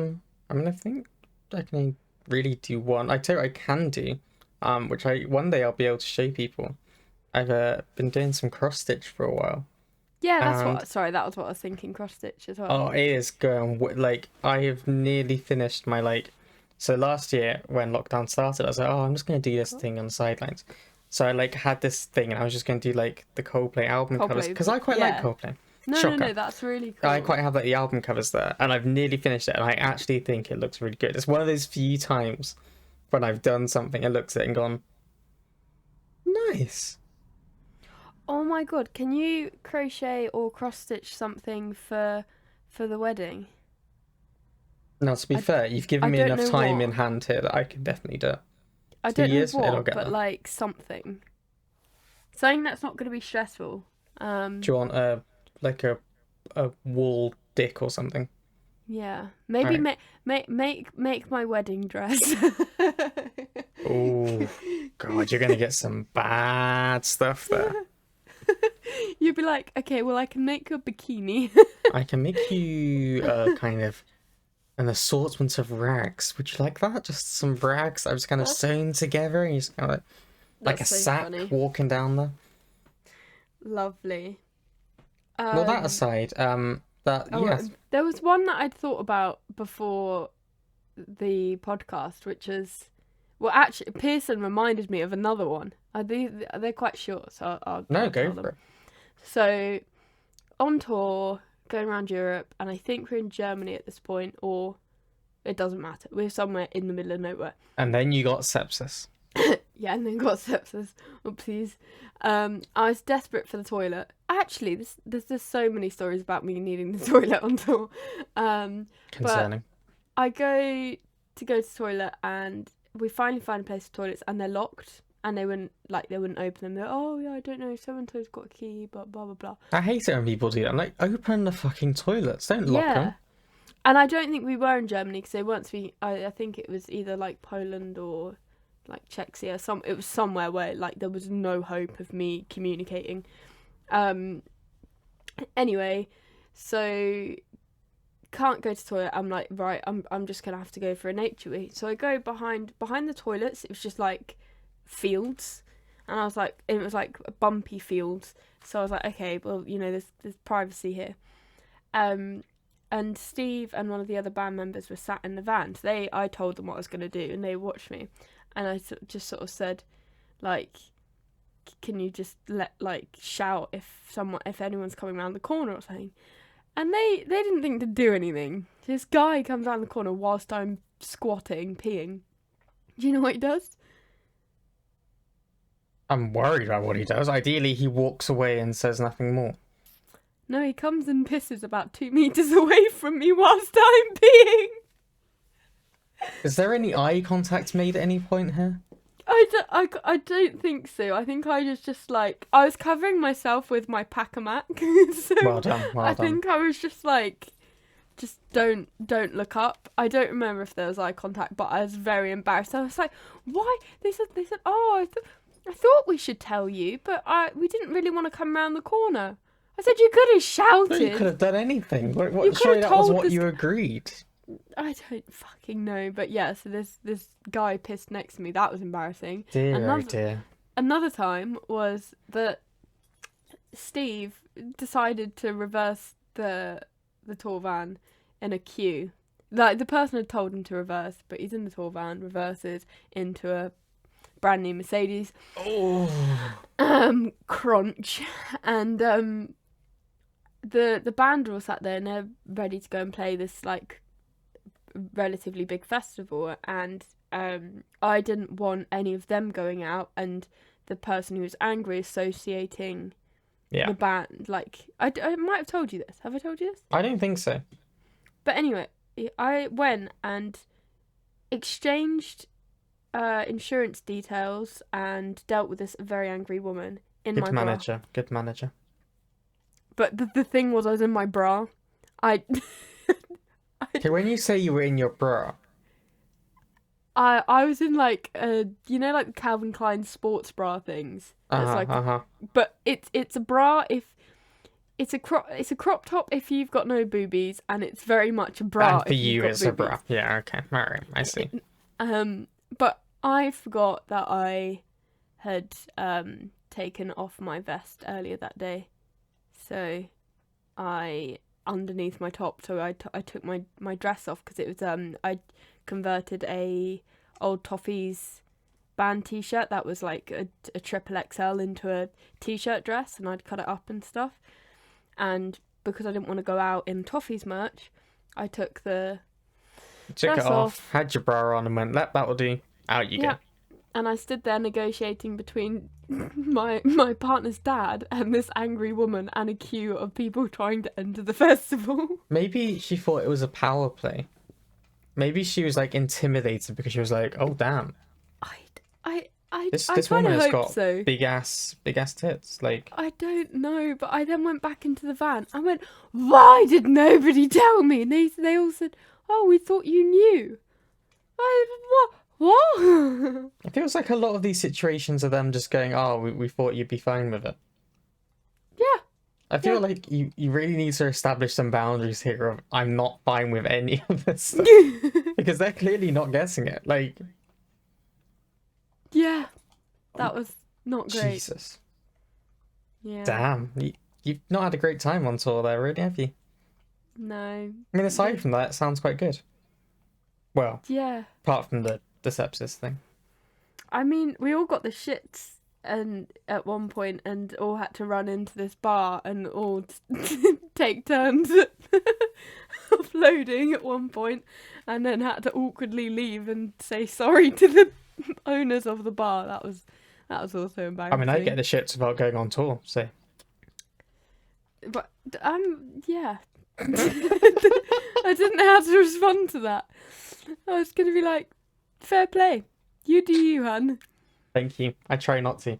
mean, I think I can really do one. I tell you, I can do, which I one day I'll be able to show people. I've been doing some cross stitch for a while, Yeah, that's and what. Sorry, that was what I was thinking. Cross stitch as well. oh, it is going like I have nearly finished my like. So last year when lockdown started, I was like, oh, I'm just gonna do this thing on the sidelines. So I like had this thing, and I was just gonna do like the Coldplay album covers, Coldplay, because I quite like yeah. Coldplay. No, Shocker. that's really cool. I quite have like the album covers there, and I've nearly finished it, and I actually think it looks really good. It's one of those few times when I've done something and looked at it and gone, nice. Oh my god, can you crochet or cross stitch something for the wedding? Now, to be I- fair, you've given I me don't enough know time what. in hand here that I can definitely do it. I 2 don't know years, it'll what, get but there. like something that's not going to be stressful. Do you want a wool dick or something? Yeah, maybe Right. make my wedding dress. Oh, God, you're gonna get some bad stuff there. You'd be like, okay, well, I can make a bikini. I can make you kind of an assortment of rags. Would you like that? Just some rags I've just kind of sewn together, and you just kind of like a That's so sack funny. walking down there. Lovely. Well, that aside, yes, There was one that I'd thought about before the podcast, which is, well, actually, Pearson reminded me of another one. They're quite short, so I'll no, tell go them. for it. So, on tour, going around Europe, and I think we're in Germany at this point, or it doesn't matter. We're somewhere in the middle of nowhere. And then you got sepsis. Yeah, and then got sepsis. Oopsies. I was desperate for the toilet. Actually, there's just so many stories about me needing the toilet on tour. Concerning. I go to the toilet, and we finally find a place for toilets, and they're locked, and they wouldn't open them. They're, oh yeah, I don't know, so and so's got a key, but blah blah blah. I hate it when people do that. I'm like, open the fucking toilets. Don't lock them. And I don't think we were in Germany, because I think it was either like Poland or like Czechia. It was somewhere where like there was no hope of me communicating. Anyway, so can't go to the toilet. I'm like, right, I'm just gonna have to go for a nature wee. So I go behind the toilets. It was just like fields, and it was like bumpy fields. So I was like, okay, well, there's privacy here. And Steve and one of the other band members were sat in the van. So I told them what I was gonna do, and they watched me. And I just sort of said, like, can you just shout if anyone's coming around the corner or something? And they didn't think to do anything. This guy comes around the corner whilst I'm squatting, peeing. Do you know what he does? I'm worried about what he does. Ideally, he walks away and says nothing more. No, he comes and pisses about 2 meters away from me whilst I'm peeing. Is there any eye contact made at any point here? I don't think so. I think I was just like, I was covering myself with my pack-a-mac. So Well done, well I done. think I was just like just don't look up. I don't remember if there was eye contact, but I was very embarrassed. I was like, why? They said, oh, I thought we should tell you, but we didn't really want to come around the corner. I said, you could have shouted. You could have done anything. You Surely that was told what this- you agreed. I don't fucking know, but yeah, so this guy pissed next to me. That was embarrassing. Dear, oh dear. Another time was that Steve decided to reverse the tour van in a queue. Like, the person had told him to reverse, but he's in the tour van, reverses into a brand new Mercedes. Oh. Crunch. And the band were all sat there and they're ready to go and play this like relatively big festival, and I didn't want any of them going out, and the person who was angry associating the band, like I might have told you this. Have I told you this? I don't think so. But anyway, I went and exchanged insurance details and dealt with this very angry woman in my bra. Good manager. But the thing was, I was in my bra. Okay, when you say you were in your bra, I was in like like the Calvin Klein sports bra things. But it's a bra if it's a crop top if you've got no boobies, and it's very much a bra. And for if you, you've got it's boobies. a bra. Yeah, okay, alright, I see. But I forgot that I had taken off my vest earlier that day, so I underneath my top, so I took my dress off because it was I converted a old Toffees band t-shirt that was like a triple XL into a t-shirt dress, and I'd cut it up and stuff, and because I didn't want to go out in Toffees merch, I took the Took dress it off, had your bra on, and went, that'll do. Out you go. And I stood there negotiating between my partner's dad and this angry woman and a queue of people trying to enter the festival. Maybe she thought it was a power play. Maybe she was like intimidated because she was like, "Oh damn, this woman has got big ass tits." Like, I don't know, but I then went back into the van. I went, "Why did nobody tell me?" And they all said, "Oh, we thought you knew." What? It feels like a lot of these situations are them just going, "Oh, we thought you'd be fine with it." Yeah. I feel like you really need to establish some boundaries here of, I'm not fine with any of this stuff. Because they're clearly not guessing it. Like, yeah. That was not great. Jesus. Yeah. Damn. You've not had a great time on tour there, really, have you? No. I mean, aside from that, it sounds quite good. Well, yeah. Apart from the sepsis thing. I mean, we all got the shits and at one point, and all had to run into this bar and all take turns uploading at one point, and then had to awkwardly leave and say sorry to the owners of the bar. That was also embarrassing. I mean, I get the shits about going on tour, so. But yeah. I didn't know how to respond to that. I was gonna be like, fair play. You do you, hun. Thank you. I try not to.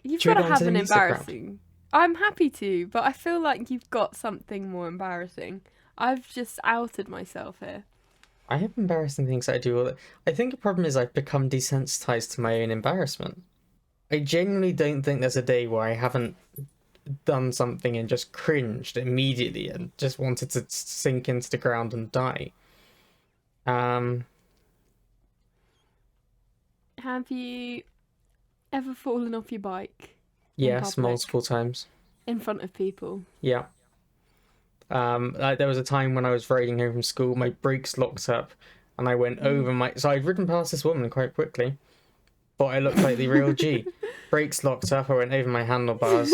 You've got to have an embarrassing. I'm happy to, but I feel like you've got something more embarrassing. I've just outed myself here. I have embarrassing things I do. I think the problem is I've become desensitized to my own embarrassment. I genuinely don't think there's a day where I haven't done something and just cringed immediately and just wanted to sink into the ground and die. Have you ever fallen off your bike? Yes, multiple times. In front of people? Yeah. Like there was a time when I was riding home from school, my brakes locked up, and I went over my... So I'd ridden past this woman quite quickly. Thought I looked like the real G. Brakes locked up, I went over my handlebars.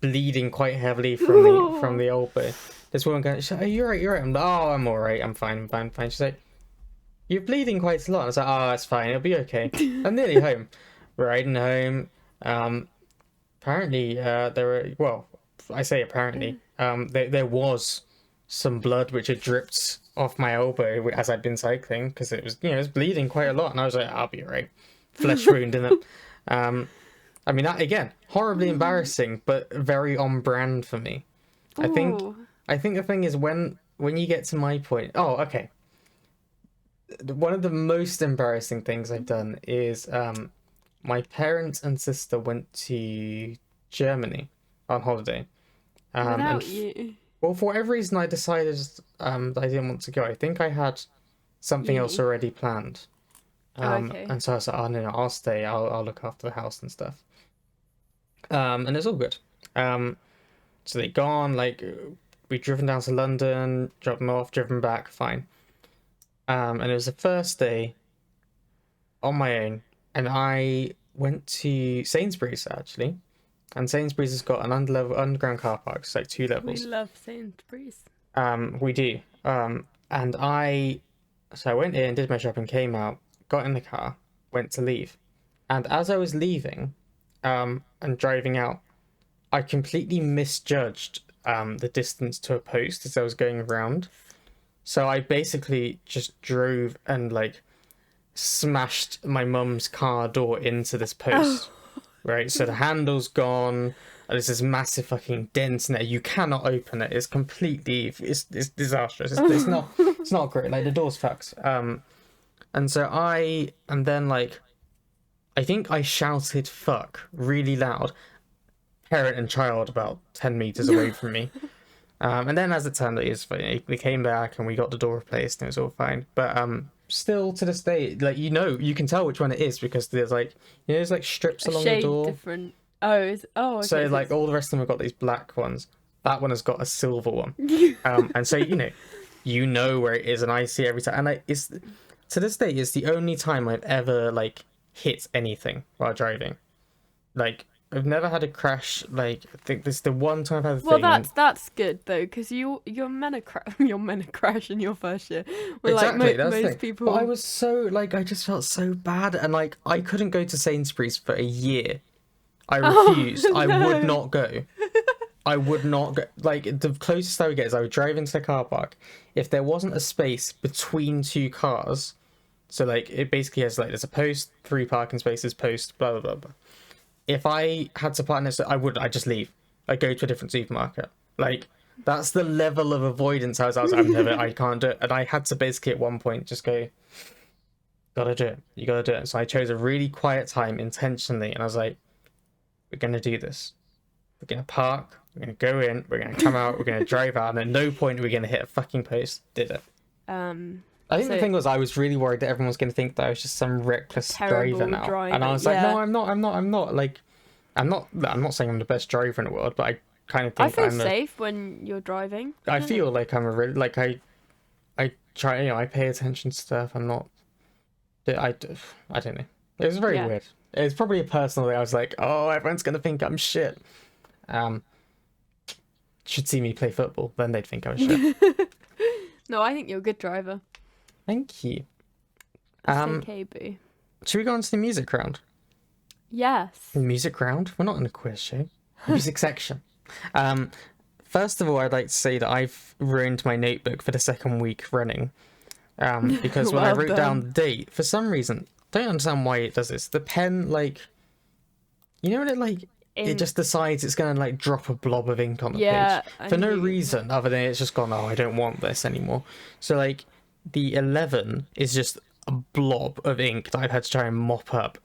Bleeding quite heavily from the elbow. This woman goes, "Are you alright? You're right." I'm like, "Oh, I'm alright. I'm fine. She's like, "You're bleeding quite a lot." I was like, "Oh, it's fine. It'll be okay." I'm nearly home. Riding home. Apparently, there were... Well, I say apparently. There was some blood which had dripped off my elbow as I'd been cycling, because it was, it was bleeding quite a lot, and I was like, "I'll be alright." Flesh wound in it. I mean, that again, horribly embarrassing, but very on brand for me. I think Ooh. I think the thing is when you get to my point. Oh, okay. One of the most embarrassing things I've done is my parents and sister went to Germany on holiday. Without you. Well, for whatever reason, I decided that I didn't want to go. I think I had something else Uni. already planned. Oh, okay. And so I was like, oh no, I'll stay. I'll look after the house and stuff. And it's all good. So they gone, like we driven down to London, dropped them off, driven back, fine. And it was the first day on my own, and I went to Sainsbury's actually, and Sainsbury's has got an underground car park, it's like 2 We levels. love Sainsbury's. We do. And so I went in, did my shopping, came out, got in the car, went to leave, and as I was leaving, and driving out, I completely misjudged the distance to a post as I was going around. So I basically just drove and like smashed my mum's car door into this post. Right, so the handle's gone. There's this massive fucking dent in it. You cannot open it. It's completely, it's disastrous. It's not great. Like the door's fucked. And so and then like, I think I shouted "fuck" really loud, parent and child about 10 meters away from me. And then as it turned out, we came back and we got the door replaced and it was all fine. But still to this day, like you can tell which one it is because there's like there's like strips along the Shade door. different. Oh, okay. So like all the rest of them have got these black ones. That one has got a silver one. And so you know where it is, and I see it every time. And it's to this day, it's the only time I've ever like hit anything while driving. Like I've never had a crash. Like I think this is the one time I've had a Well, thing. that's good though, because you're meant to crash in your first year. Well, Exactly, like that's the most thing. people. But I was so like I just felt so bad, and like I couldn't go to Sainsbury's for a year. I refused. I would not go. I would not go. Like the closest I would get is I would drive into the car park. If there wasn't a space between 2 cars, so like it basically has like there's a post, 3 parking spaces, post, blah blah blah blah. If I had to park next to it, I'd just leave. I'd go to a different supermarket. Like that's the level of avoidance I was I can't do it. And I had to basically at one point just go, gotta do it. You gotta do it. So I chose a really quiet time intentionally, and I was like, we're gonna do this. We're gonna park, we're gonna go in, we're gonna come out, we're gonna drive out, and at no point are we gonna hit a fucking post. Did it. I think the thing was I was really worried that everyone was going to think that I was just some reckless driver now. And I was like, no, I'm not. Like, I'm not saying I'm the best driver in the world, but I kind of think I feel safe when you're driving. I feel like I'm a really, like, I try, I pay attention to stuff. I'm not, I don't know. It was very weird. It was probably a personal thing. I was like, oh, everyone's going to think I'm shit. Should see me play football, then they'd think I was shit. No, I think you're a good driver. Thank you. It's okay, boo. Should we go on to the music round? Yes. Music round? We're not in a quiz show. Music section. First of all, I'd like to say that I've ruined my notebook for the 2nd week running. Because when I wrote down the date, for some reason, don't understand why it does this. The pen, like, you know when it like it just decides it's gonna like drop a blob of ink on the page for no reason other than it's just gone, oh, I don't want this anymore. So like the 11 is just a blob of ink that I've had to try and mop up.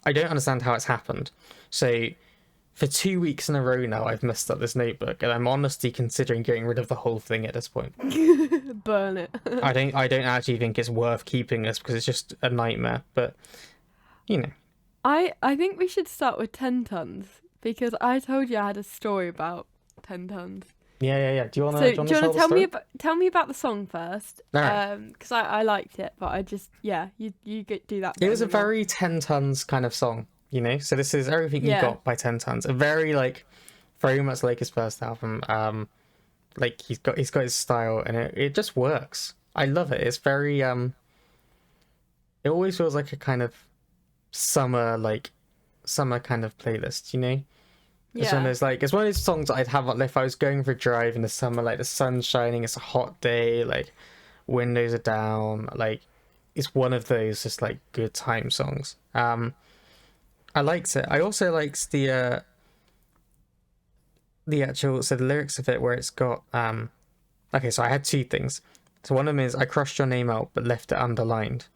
I don't understand how it's happened. So for 2 weeks in a row now I've messed up this notebook, and I'm honestly considering getting rid of the whole thing at this point. Burn it. I don't actually think it's worth keeping this because it's just a nightmare, but you know. I think we should start with 10 tons because I told you I had a story about 10 tons. Yeah. Do you want to tell me about the song first? Right. Because I liked it, but I just you do that. It was a very 10 tons kind of song, you know. So this is Everything You Got by 10 Tons. A very very much like his first album. Like he's got his style, and it just works. I love it. It's very it always feels like a kind of summer kind of playlist, you know. It's one of those songs that I'd have if I was going for a drive in the summer, like the sun's shining, it's a hot day, like windows are down, like it's one of those just like good time songs. I I liked it. I also liked the actual, so the lyrics of it where it's got okay, so I had two things. So one of them is I crossed your name out but left it underlined,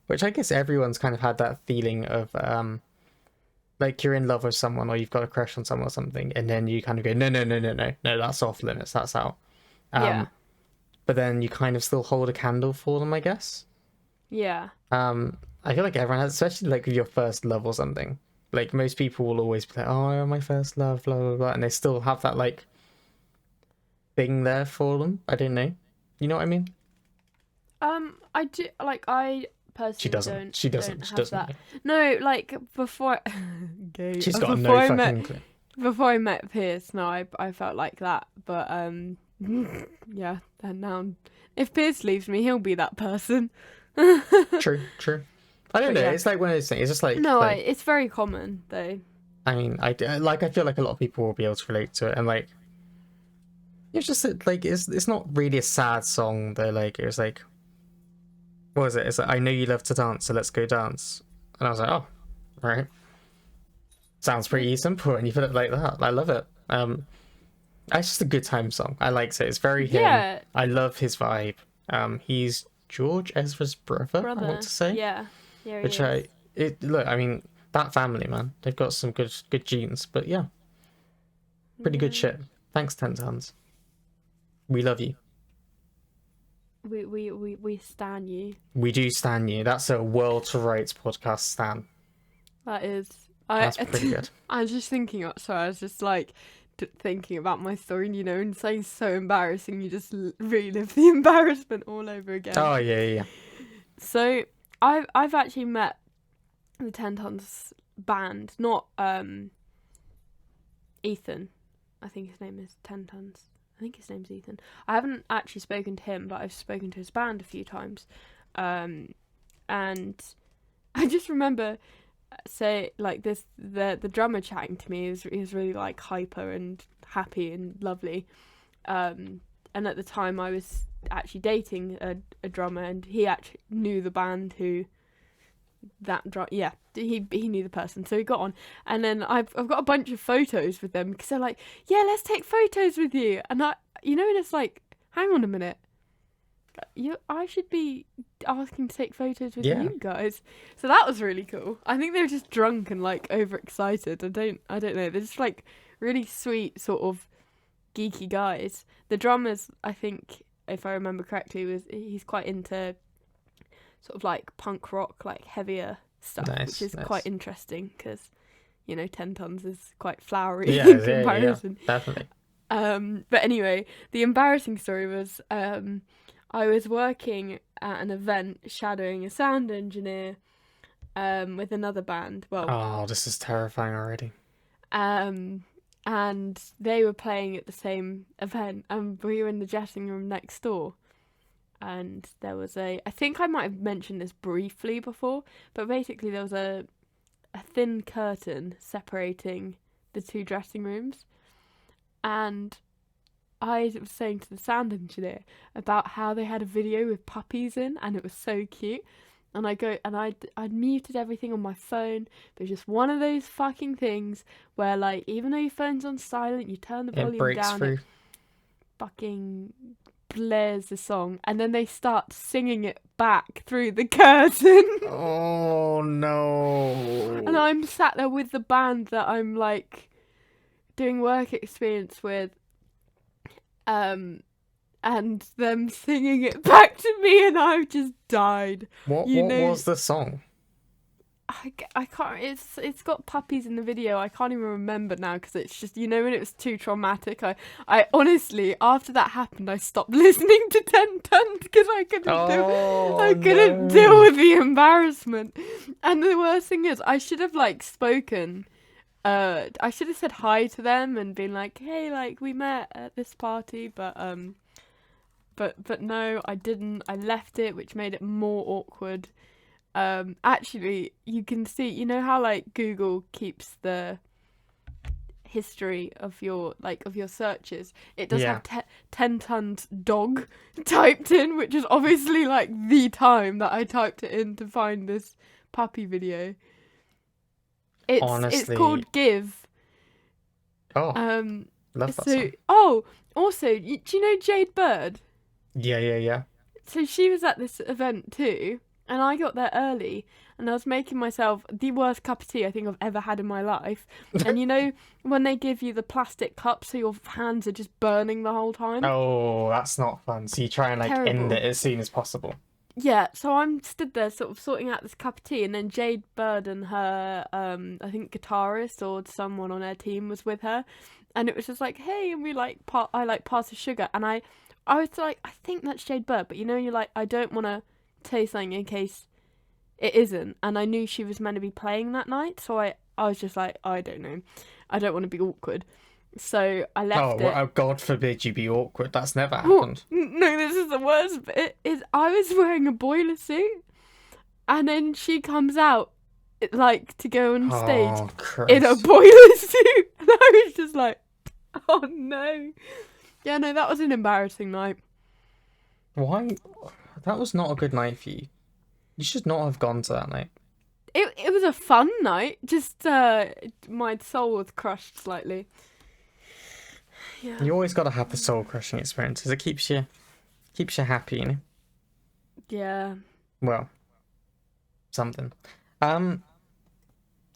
which I guess everyone's kind of had that feeling of like you're in love with someone or you've got a crush on someone or something, and then you kind of go no, that's off limits, that's out. Yeah. But then you kind of still hold a candle for them, I guess. Yeah. I feel like everyone has, especially like with your first love or something. Like most people will always be like, "Oh, my first love, blah blah blah," and they still have that like thing there for them. I don't know. You know what I mean? I do like I personally She doesn't. don't She don't doesn't. She have doesn't. that. No, like before gay. She's got Before no I met fucking clue. before I met Pierce, no, I felt like that. But yeah, and now if Pierce leaves me, he'll be that person. True, true. I don't But know. yeah. It's like one of those things. It's just like, No, like it's very common though. I mean, I feel like a lot of people will be able to relate to it, and like it's just like it's not really a sad song though. Like it was like, what was it? It's like I know you love to dance, so let's go dance. And I was like, oh, right. Sounds pretty simple, and you put it like that. I love it. It's just a good time song. I liked it. It's very him. Yeah, I love his vibe. He's George Ezra's brother. I want to say. Yeah, yeah, he Which is. look. I mean, that family, man. They've got some good genes. But yeah, pretty good Yeah. shit. Thanks, Ten Tons. We love you. We stan you. We do stan you. That's a World to Rights podcast stan. That is. That's pretty good. I was just thinking. Sorry, I was just like thinking about my story. And saying so embarrassing, you just relive the embarrassment all over again. Oh yeah. So I've actually met the Ten Tons band, not Ethan. I think his name is Ten Tons. I think his name's Ethan. I haven't actually spoken to him, but I've spoken to his band a few times. And I just remember the drummer chatting to me. He was really like hyper and happy and lovely. And at the time I was actually dating a drummer, and he actually knew the band who he knew the person, so he got on. And then I've got a bunch of photos with them because they're like, yeah, let's take photos with you. And and it's like, hang on a minute, I should be asking to take photos with you guys. So that was really cool. I think they were just drunk and like overexcited. I don't know, they're just like really sweet sort of geeky guys. The drummers, I think, if I remember correctly, he's quite into sort of like punk rock, like heavier stuff, which is quite interesting because, Ten Tons is quite flowery in comparison. Yeah, definitely. But anyway, the embarrassing story was I was working at an event shadowing a sound engineer with another band. Well, oh, this is terrifying already. And they were playing at the same event, and we were in the dressing room next door. And there was I think I might have mentioned this briefly before, but basically there was a thin curtain separating the two dressing rooms. And I was saying to the sound engineer about how they had a video with puppies in, and it was so cute. And I'd muted everything on my phone, but it's just one of those fucking things where, like, even though your phone's on silent, you turn the volume down, it fucking blares the song, and then they start singing it back through the curtain. Oh no. And I'm sat there with the band that I'm like doing work experience with, and them singing it back to me, and I've just died. What was the song? I can't. It's got puppies in the video. I can't even remember now because it's just, when it was too traumatic. I honestly, after that happened, I stopped listening to Ten Tons because I couldn't deal with the embarrassment. And the worst thing is, I should have like spoken. I should have said hi to them and been like, hey, like, we met at this party, but no, I didn't. I left it, which made it more awkward. Actually, you can see, how like Google keeps the history of your searches. It does have 10 tons dog typed in, which is obviously like the time that I typed it in to find this puppy video. It's Honestly, called Give. oh, Um, love that so song. also, do you know Jade Bird? Yeah, yeah, yeah. So she was at this event too, and I got there early, and I was making myself the worst cup of tea I think I've ever had in my life. And you know when they give you the plastic cup, so your hands are just burning the whole time. Oh, that's not fun. So you try and like end Terrible. it as soon as possible. Yeah, so I'm stood there sort of sorting out this cup of tea, and then Jade Bird and her, I think guitarist or someone on her team was with her, and it was just like, hey, and we like, I like pass the sugar, and I was like, I think that's Jade Bird, but you know, you're like, I don't want to say something in case it isn't, and I knew she was meant to be playing that night, so I was just like, I don't know, I don't want to be awkward, so I Oh, left well, it. oh, God forbid you be awkward. That's never Oh, happened. no, this is the worst bit. Is I was wearing a boiler suit, and then she comes out, like, to go on stage Oh, in a Christ. boiler suit, and I was just like, oh no. Yeah, no, that was an embarrassing night. Why? That was not a good night for you. You should not have gone to that night. It was a fun night. Just my soul was crushed slightly. Yeah. You always got to have the soul crushing experiences. It keeps you happy, you know. Yeah. Well, something. Um,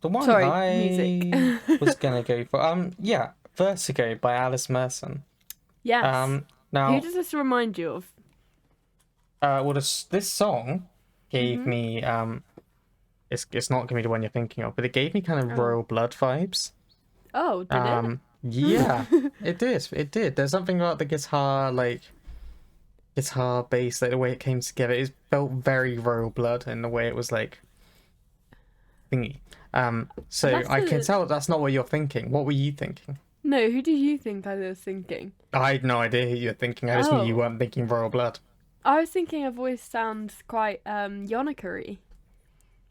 the one Sorry, music. I was gonna go for, yeah, Vertigo by Alice Merson. Yes. Who Now, does this remind you of? well, this song gave Mhm. me, it's not gonna be the one you're thinking of, but it gave me kind of Oh. Royal Blood vibes. Oh, did it? Yeah, it did. It did. There's something about the guitar, like guitar bass, like the way it came together. It felt very Royal Blood in the way it was like thingy. So That's I can a... tell that's not what you're thinking. What were you thinking? No, who do you think I was thinking? I had no idea who you were thinking. I just knew you Oh. weren't thinking Royal Blood. I was thinking her voice sounds quite Yonica-y.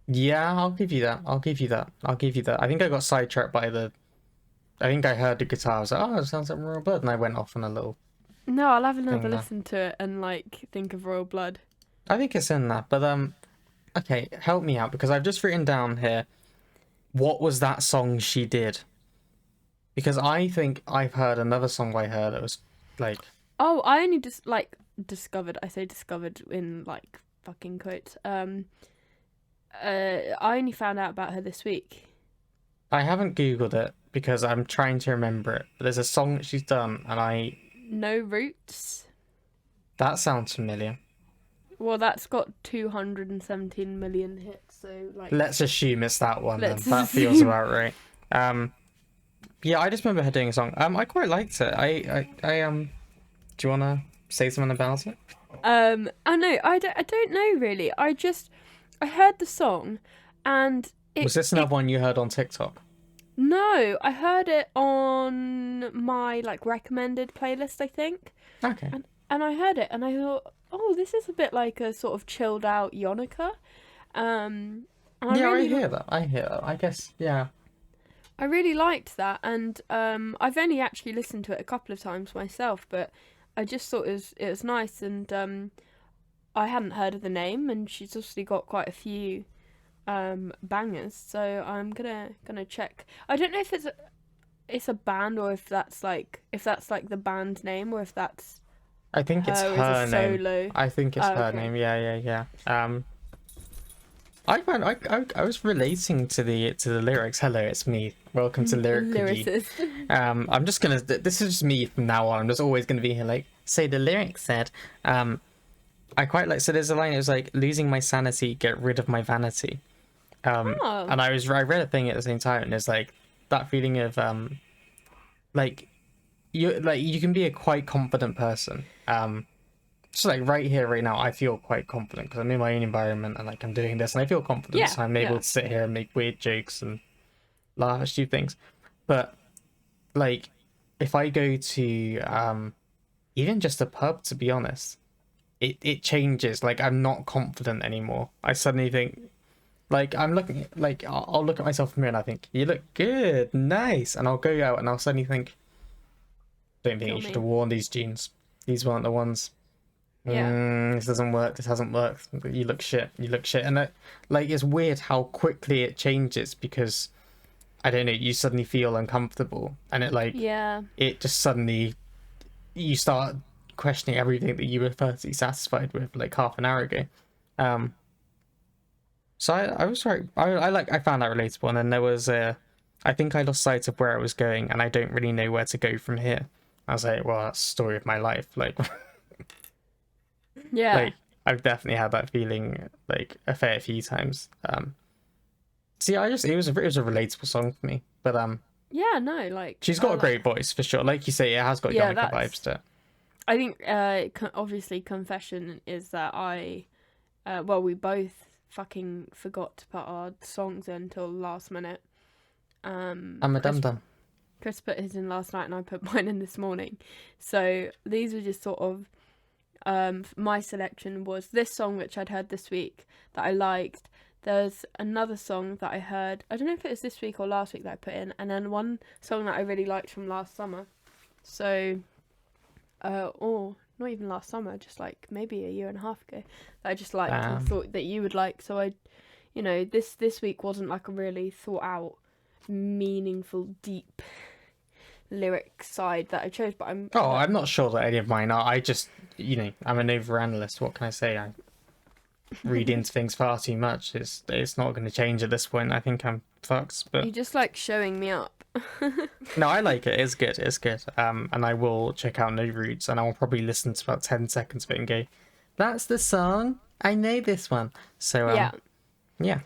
Yeah, I'll give you that. I'll give you that. I'll give you that. I think I got sidetracked by the. I think I heard the guitar. I was like, oh, it sounds like Royal Blood, and I went off on a little No, I'll have another thing there. listen to it and like think of Royal Blood. I think it's in that, but okay, help me out because I've just written down here. What was that song she did? Because I think I've heard another song by her that was like. Oh, I only just like discovered. I say discovered in like fucking quotes. I only found out about her this week. I haven't Googled it because I'm trying to remember it. But there's a song that she's done, and No Roots. that sounds familiar. Well, that's got 217 million hits. So like, Let's assume it's that one then. Let's That feels assume. about right. Yeah, I just remember her doing a song. I quite liked it. Do you wanna say something about it? I know. I don't know really. I heard the song, and Was this another one you heard on TikTok? no, I heard it on my like recommended playlist, I think. Okay. And I heard it and I thought, oh, this is a bit like a sort of chilled out Yonica. And Yeah, really, I hear that. I hear that. I guess, yeah. I really liked that, and I've only actually listened to it a couple of times myself, but I just thought it was nice, and I hadn't heard of the name, and she's obviously got quite a few bangers, so I'm gonna check. I don't know if it's a band or if that's like the band name or if that's I think it's her her as a name. solo. I think it's Oh, her okay. name. Yeah. I was relating to the lyrics. Hello, it's me. Welcome to Lyric. Lyricist. I'm just gonna. This is just me from now on. I'm just always gonna be here. Like, say the lyrics said. I quite like. So there's a line. It was like, losing my sanity, get rid of my vanity. Oh. And I read a thing at the same time, and it's like that feeling of like you can be a quite confident person. Just like right here, right now, I feel quite confident because I'm in my own environment and like I'm doing this, and I feel confident. Yeah, So I'm able yeah. to sit here and make weird jokes and laugh at stupid things. But like, if I go to even just a pub, to be honest, it changes. Like I'm not confident anymore. I suddenly think like I'm looking like I'll look at myself in the mirror and I think you look good, nice, and I'll go out and I'll suddenly think, don't think Kill you should me. have worn these jeans. These weren't the ones. Yeah. This doesn't work. This hasn't worked. You look shit. You look shit. And like it's weird how quickly it changes because I don't know, you suddenly feel uncomfortable, and Yeah. it just suddenly, you start questioning everything that you were perfectly satisfied with like half an hour ago. Um, so I was very, I found that relatable, and then there was I think I lost sight of where I was going, and I don't really know where to go from here. I was like, well, that's the story of my life. Like, Yeah. like I've definitely had that feeling like a fair few times. See, it was a relatable song for me, but Yeah, no, like she's got a great voice for sure. Like you say, it has got yeah, Yonica vibes to it. I think obviously confession is that well, we both fucking forgot to put our songs in until last minute. I'm a Chris, dum dum. Chris put his in last night and I put mine in this morning. So these were just sort of my selection was this song which I'd heard this week that I liked. There's another song that I heard, I don't know if it was this week or last week that I put in, and then one song that I really liked from last summer. So or not even last summer, just like maybe a year and a half ago, that I just liked and thought that you would like. So I, this week wasn't like a really thought out, meaningful, deep lyric side that I chose, but I'm not sure that any of mine are. I just, I'm an overanalyst. What can I say? I read into things far too much. It's not going to change at this point. I think I'm fucked. But you just like showing me up. no, I like it. It's good. It's good. And I will check out No Roots, and I will probably listen to about 10 seconds of it and go, "That's the song. I know this one." So yeah.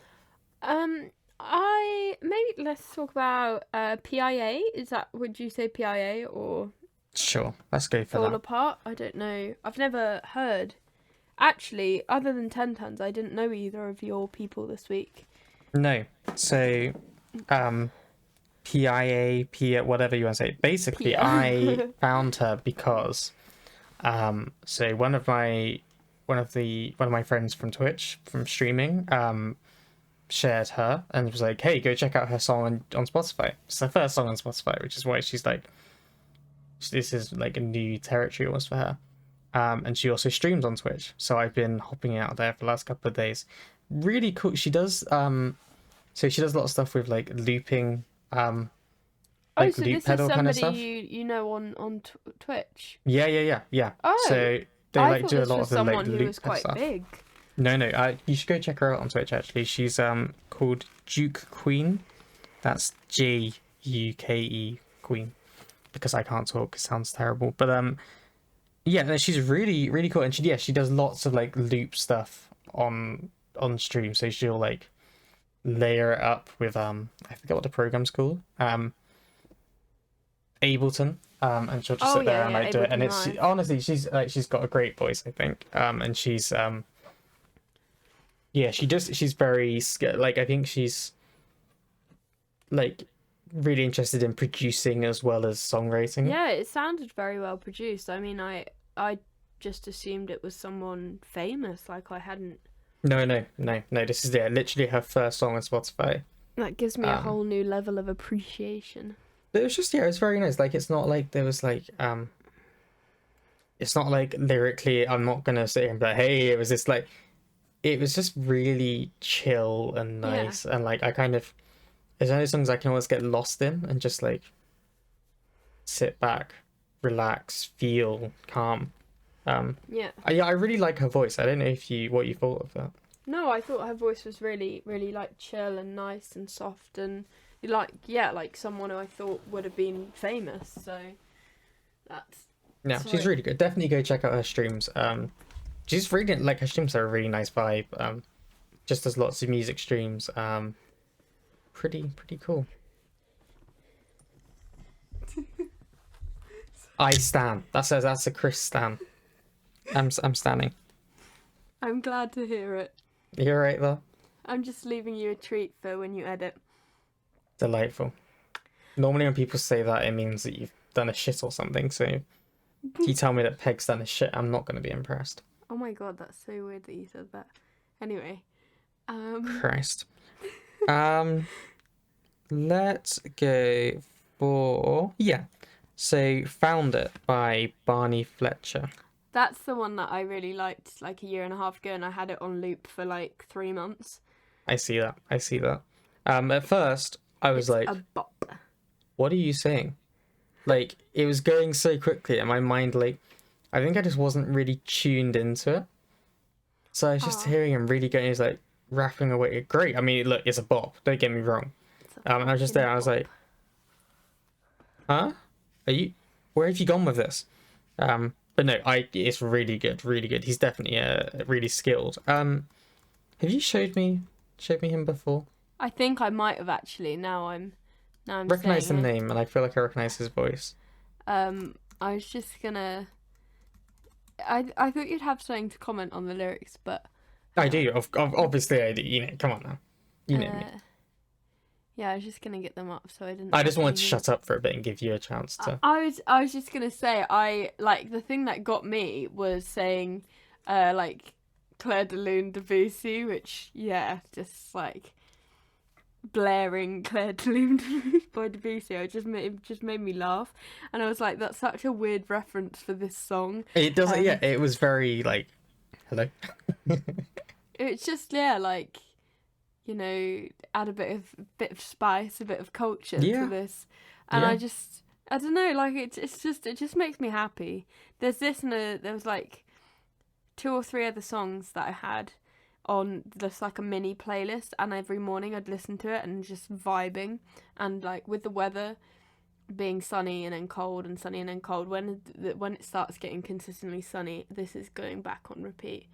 I maybe let's talk about PIA. Would you say PIA or Sure. Let's go for Fall that. Apart? I don't know. I've never heard. Actually, other than 10 Tons, I didn't know either of your people this week. No. So, PIA, whatever you want to say. Basically, Pia. I found her because, so one of my friends from Twitch from streaming, shared her and was like, "Hey, go check out her song on Spotify." It's her first song on Spotify, which is why she's like, this is like a new territory almost for her. And she also streams on Twitch, so I've been hopping out there for the last couple of days. Really cool. She does so she does a lot of stuff with like looping, Oh, like so loop this is pedal kind of somebody stuff. you know on Twitch. Yeah. Oh, So they I like thought do a this lot was of the like someone who loop was pedal quite stuff. big. No, you should go check her out on Twitch actually. She's called Juke Queen. That's Juke Queen. Because I can't talk, it sounds terrible. But yeah, no, she's really, really cool. And she does lots of like loop stuff on stream. So she'll like layer it up with I forget what the program's called. Ableton. And she'll just sit there and like do it. And it's Live. honestly she's got a great voice, I think. And she's yeah, she's very like, I think she's like really interested in producing as well as songwriting. Yeah, it sounded very well produced. I mean, I just assumed it was someone famous. Like I hadn't. No. This is literally her first song on Spotify. That gives me a whole new level of appreciation. But it was just, it was very nice. Like, it's not like there was like it's not like lyrically I'm not gonna sit here and be like, hey, it was this like, it was just really chill and nice. And like I kind of, there's only songs I can always get lost in and just like sit back, relax, feel calm. Yeah, I really like her voice. I don't know what you thought of that. no, I thought her voice was really, really like chill and nice and soft and like someone who I thought would have been famous. So that's She's really good. Definitely go check out her streams. She's really like, her streams are a really nice vibe. Just does lots of music streams. Pretty cool. I stan. That's a Chris stan. I'm standing. I'm glad to hear it. You're right though. I'm just leaving you a treat for when you edit. Delightful. Normally when people say that, it means that you've done a shit or something. So if you tell me that Peg's done a shit, I'm not going to be impressed. Oh my god, that's so weird that you said that. Anyway, Christ. Let's go for So Found It by Barney Fletcher. that's the one that I really liked like a year and a half ago, and I had it on loop for like 3 months. I see that. At first, I was It's like, a bop. what are you saying? Like, it was going so quickly and my mind, like, I think I just wasn't really tuned into it. So I was just Aw. hearing him really going, he's like rapping away. Great. I mean, look, it's a bop. Don't get me wrong. It's a And I was just fucking there. I was bop. like, huh? Where have you gone with this? But no, it's really good, really good. He's definitely really skilled. Have you showed me him before? I think I might have actually. Now I'm Recognize the saying it. name, and I feel like I recognize his voice. I was just gonna. I thought you'd have something to comment on the lyrics, but I do. Obviously, I do. You know, come on now. You know me. Yeah, I was just gonna get them up, so I didn't. I have just wanted to anything. shut up for a bit and give you a chance to. I was just gonna say I like the thing that got me was saying, like Claire de Lune Debussy, which just like blaring Claire de Lune by Debussy. It just made me laugh, and I was like, that's such a weird reference for this song. It doesn't. Yeah, it was very like, hello. It's just like, you know, add a bit of spice, a bit of culture to this, and Yeah. I don't know, like it just makes me happy. There's this and there was like 2 or 3 other songs that I had on just like a mini playlist, and every morning I'd listen to it and just vibing, and like with the weather being sunny and then cold and sunny and then cold, when it starts getting consistently sunny, this is going back on repeat.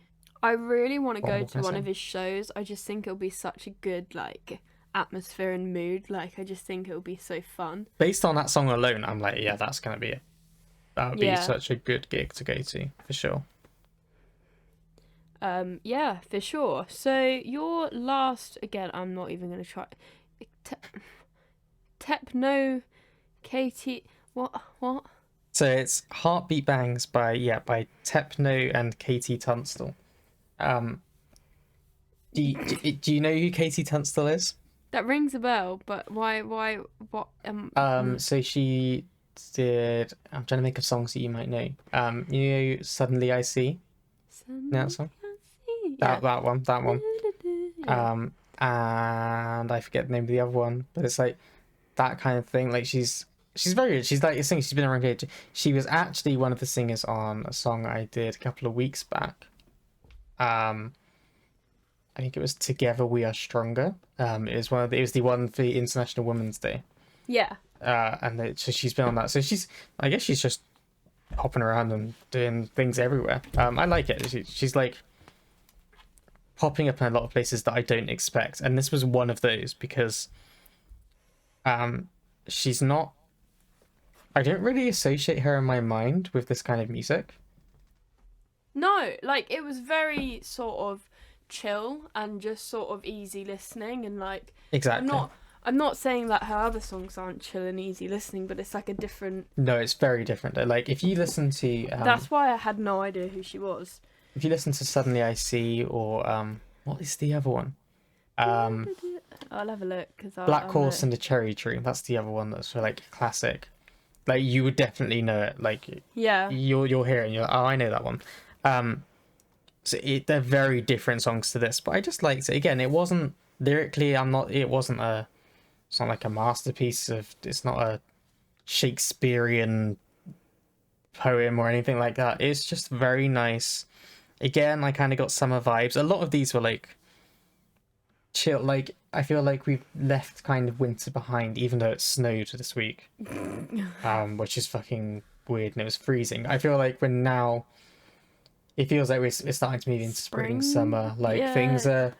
I really want to go to one of his shows. I just think it'll be such a good like atmosphere and mood. Like I just think it'll be so fun. Based on that song alone, I'm like, yeah, that's gonna be it. That would be Yeah. such a good gig to go to for sure. Yeah, for sure. So your last, again, I'm not even gonna try. Tepno, Katie, what? So it's Heartbeat Bangs by Tepno and Katie Tunstall. Do you know who Katie Tunstall is? That rings a bell, but why, what? So she did. I'm trying to think of songs that you might know. You know, Suddenly I See. That song. That one. Yeah. And I forget the name of the other one, but it's like that kind of thing. Like she's very good. She's like a singer. She's been around here. She was actually one of the singers on a song I did a couple of weeks back. I think it was Together We Are Stronger. It was the one for International Women's Day. Yeah. So she's been on that. So I guess she's just hopping around and doing things everywhere. I like it. She's like popping up in a lot of places that I don't expect, and this was one of those because she's not. I don't really associate her in my mind with this kind of music. No, like it was very sort of chill and just sort of easy listening, and like Exactly. I'm not saying that her other songs aren't chill and easy listening, but it's like a different. No, it's very different. Like if you listen to That's why I had no idea who she was. if you listen to Suddenly I See or what is the other one? I'll have a look because Black Horse and the Cherry Tree. That's the other one that's like classic. Like you would definitely know it. Like yeah, you'll hear it and you're like, oh, I know that one. So they're very different songs to this, but I just liked it. Again, it wasn't lyrically. It's not like a masterpiece it's not a Shakespearean poem or anything like that. It's just very nice. Again, I kind of got summer vibes. A lot of these were like chill. Like I feel like we've left kind of winter behind, even though it snowed this week, which is fucking weird, and it was freezing. I feel like it feels like we're starting to move into spring, summer. Like yeah. things are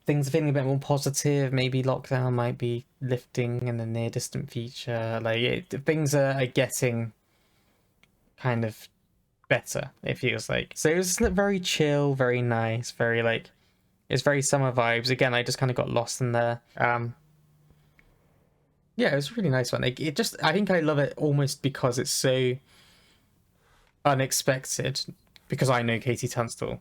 feeling a bit more positive. Maybe lockdown might be lifting in the near distant future. Like things are getting kind of better, it feels like. So it was very chill, very nice, very like it's very summer vibes. Again, I just kind of got lost in there. Yeah, it was a really nice one. Like, I think I love it almost because it's so unexpected, because I know Katie Tunstall.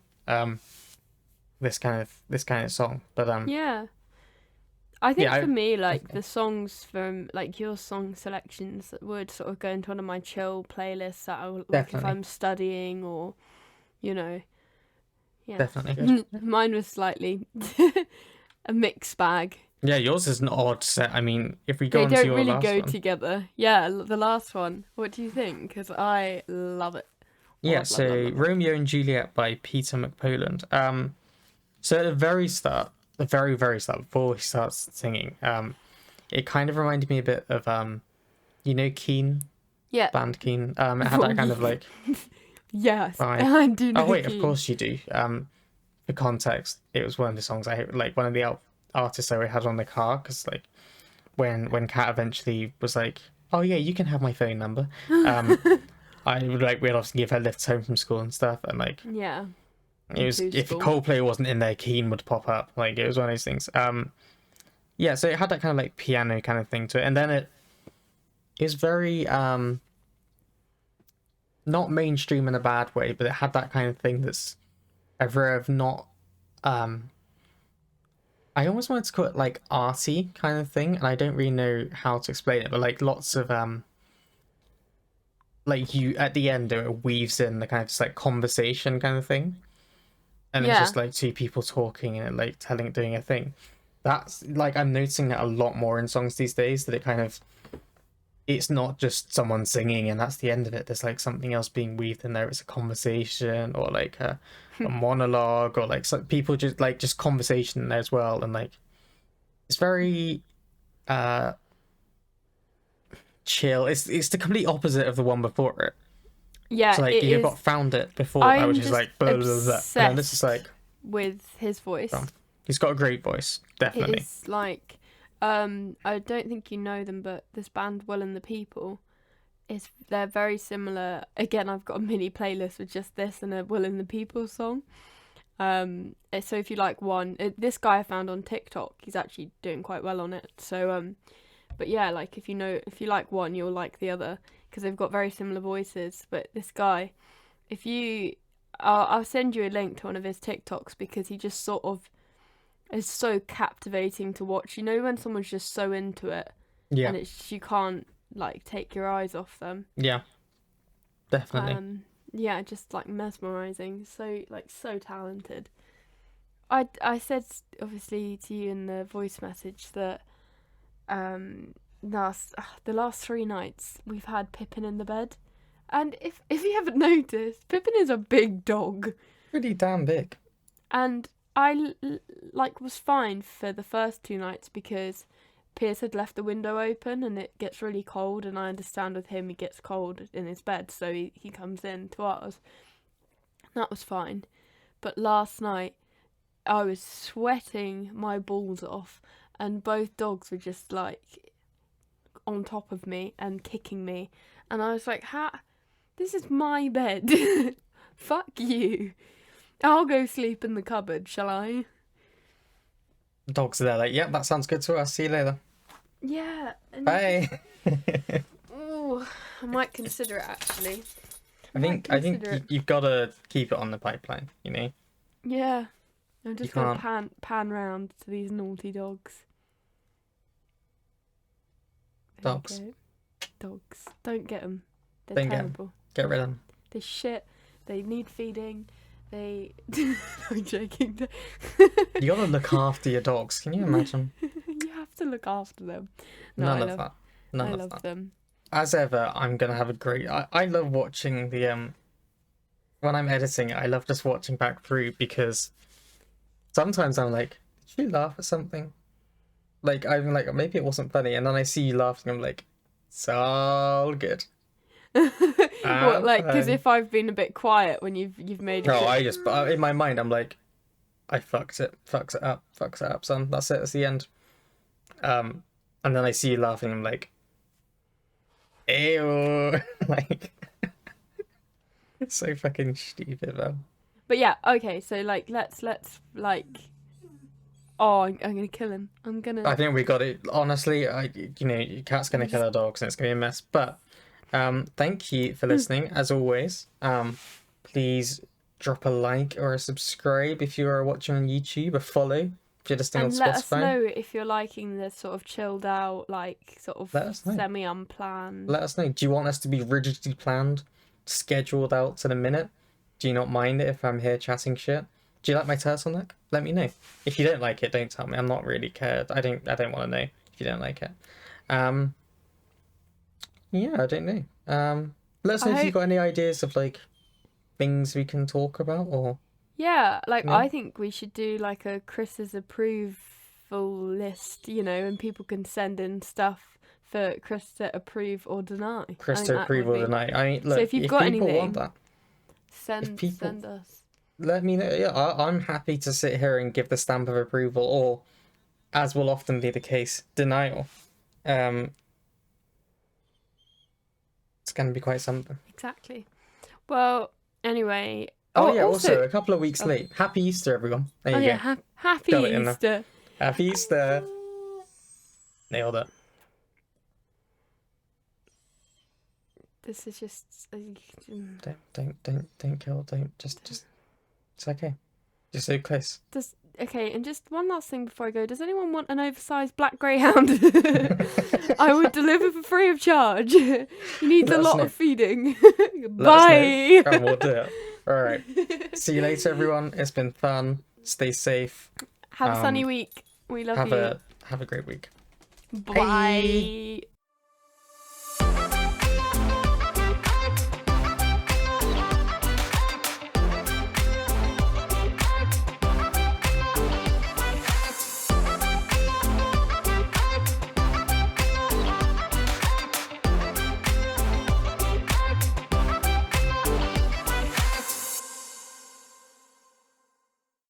This kind of song, but yeah. I think yeah, for me, like the songs from like your song selections would sort of go into one of my chill playlists that I would, like if Definitely. I'm studying or, you know, yeah. Definitely good. Mine was slightly a mixed bag. Yeah, yours is an odd set. I mean, if we go They on to don't your really last go one. together. Yeah, the last one. What do you think? Because I love it. Yeah, Love, love, love, so love it. Romeo and Juliet by Peter Mcpoland. So at the very start, the very, very start, before he starts singing, it kind of reminded me a bit of you know, Keen, Yeah. band Keen. It had that kind of like Yes, vibe. I do Oh know wait, of Keen. course you do. For context, it was one of the songs like one of the artists I had on the car, because like when Kat eventually was like, "Oh yeah, you can have my phone number," um, I would like we'd often give her lifts home from school and stuff, and like Yeah, it and was to if school. Coldplay wasn't in there, Keen would pop up. Like it was one of those things. Yeah, so it had that kind of like piano kind of thing to it, and then it is very not mainstream in a bad way, but it had that kind of thing that's ever of not um I almost wanted to call it like arty kind of thing, and I don't really know how to explain it, but like lots of like you at the end it weaves in the kind of just like conversation kind of thing, and it's Yeah, just like two people talking and like doing a thing. That's like I'm noticing that a lot more in songs these days, that it kind of it's not just someone singing and that's the end of it. There's like something else being weaved in there. It's a conversation or like a monologue, or like some people just conversation in there as well, and like it's very uh chill. It's the complete opposite of the one before it. yeah, So like it you got is. Found It before that, which I'm is just like blah, blah, blah, blah. And then this is obsessed like with his oh, voice. he's got a great voice, It definitely. is like, I don't think you know them, but this band Will and the People is they're very similar. Again, I've got a mini playlist with just this and a Will and the People song. So if you like one, this guy I found on TikTok, he's actually doing quite well on it. So but yeah, like if you like one, you'll like the other because they've got very similar voices. But this guy, if you, I'll send you a link to one of his TikToks because he just sort of is so captivating to watch. You know when someone's just so into it Yeah, and it's you can't like take your eyes off them. yeah, definitely. Yeah, just like mesmerizing. So like so talented. I said obviously to you in the voice message that the last 3 nights we've had Pippin in the bed, and if you haven't noticed, Pippin is a big dog, Pretty damn big. and like was fine for the first 2 nights because Piers had left the window open and it gets really cold, and I understand with him he gets cold in his bed, so he comes in to ours. That was fine, but last night I was sweating my balls off, and both dogs were just like on top of me and kicking me, and I was like, "Ha! This is my bed. Fuck you. I'll go sleep in the cupboard, shall I?" Dogs are there like, yep, that sounds good to us. See you later. Yeah. And Bye. oh, I might consider it actually. I think you've got to keep it on the pipeline. You know, Yeah. I'm you just gonna can't. pan round to these naughty dogs. There you Dogs. go. Dogs. Don't get them. They're Don't terrible. get rid of them. They shit. They need feeding. They. I'm joking. You gotta look after your dogs. Can you imagine? You have to look after them. No, None of that. I None of love that. them. As ever, I'm gonna have a great. I love watching the when I'm editing it. I love just watching back through, because sometimes I'm like, did you laugh at something? Like I'm like maybe it wasn't funny, and then I see you laughing. I'm like, it's all good. What, like, because Fine. if I've been a bit quiet when you've made No, a I bit. just but in my mind I'm like, I fucks it up, son. That's it. That's the end. And then I see you laughing. I'm like, ew, like it's so fucking stupid, man. But yeah, okay. So like, let's like. Oh, I'm gonna kill him. I'm gonna. I think we got it. Honestly, your cat's gonna kill our dogs, and it's gonna be a mess. But, thank you for listening, as always. Please drop a like or a subscribe if you are watching on YouTube, a follow if you're listening on And let us Spotify. know if you're liking this sort of chilled out, like sort of Let us know. semi unplanned. Let us know. Do you want us to be rigidly planned, scheduled out to the minute? Do you not mind it if I'm here chatting shit? Do you like my turtleneck? Let me know. If you don't like it, don't tell me. I'm not really cared. I don't want to know if you don't like it. Yeah, I don't know. Let us know if you've got any ideas of like things we can talk about, or yeah, like No? I think we should do like a Chris's approval list, you know, and people can send in stuff for Chris to approve or deny. Chris I think to that approve would or be- deny. I mean, look, So if you've if got people want anything, that, send people- send us. let me know. Yeah, I'm happy to sit here and give the stamp of approval, or, as will often be the case, denial. It's going to be quite something. Exactly. Well, anyway. Oh, yeah, also a couple of weeks late. Happy Easter, everyone. There you go. Happy Got it in there. Easter. Happy Easter. Nailed it. This is just. Don't kill. Don't just. It's okay. Just so close. Okay, and just one last thing before I go. Does anyone want an oversized black greyhound? I would deliver for free of charge. He needs Let a us lot know. of feeding. Let us Bye. know, and we'll do it. All right. See you later, everyone. It's been fun. Stay safe. Have a sunny week. We love you. Have a great week. Bye.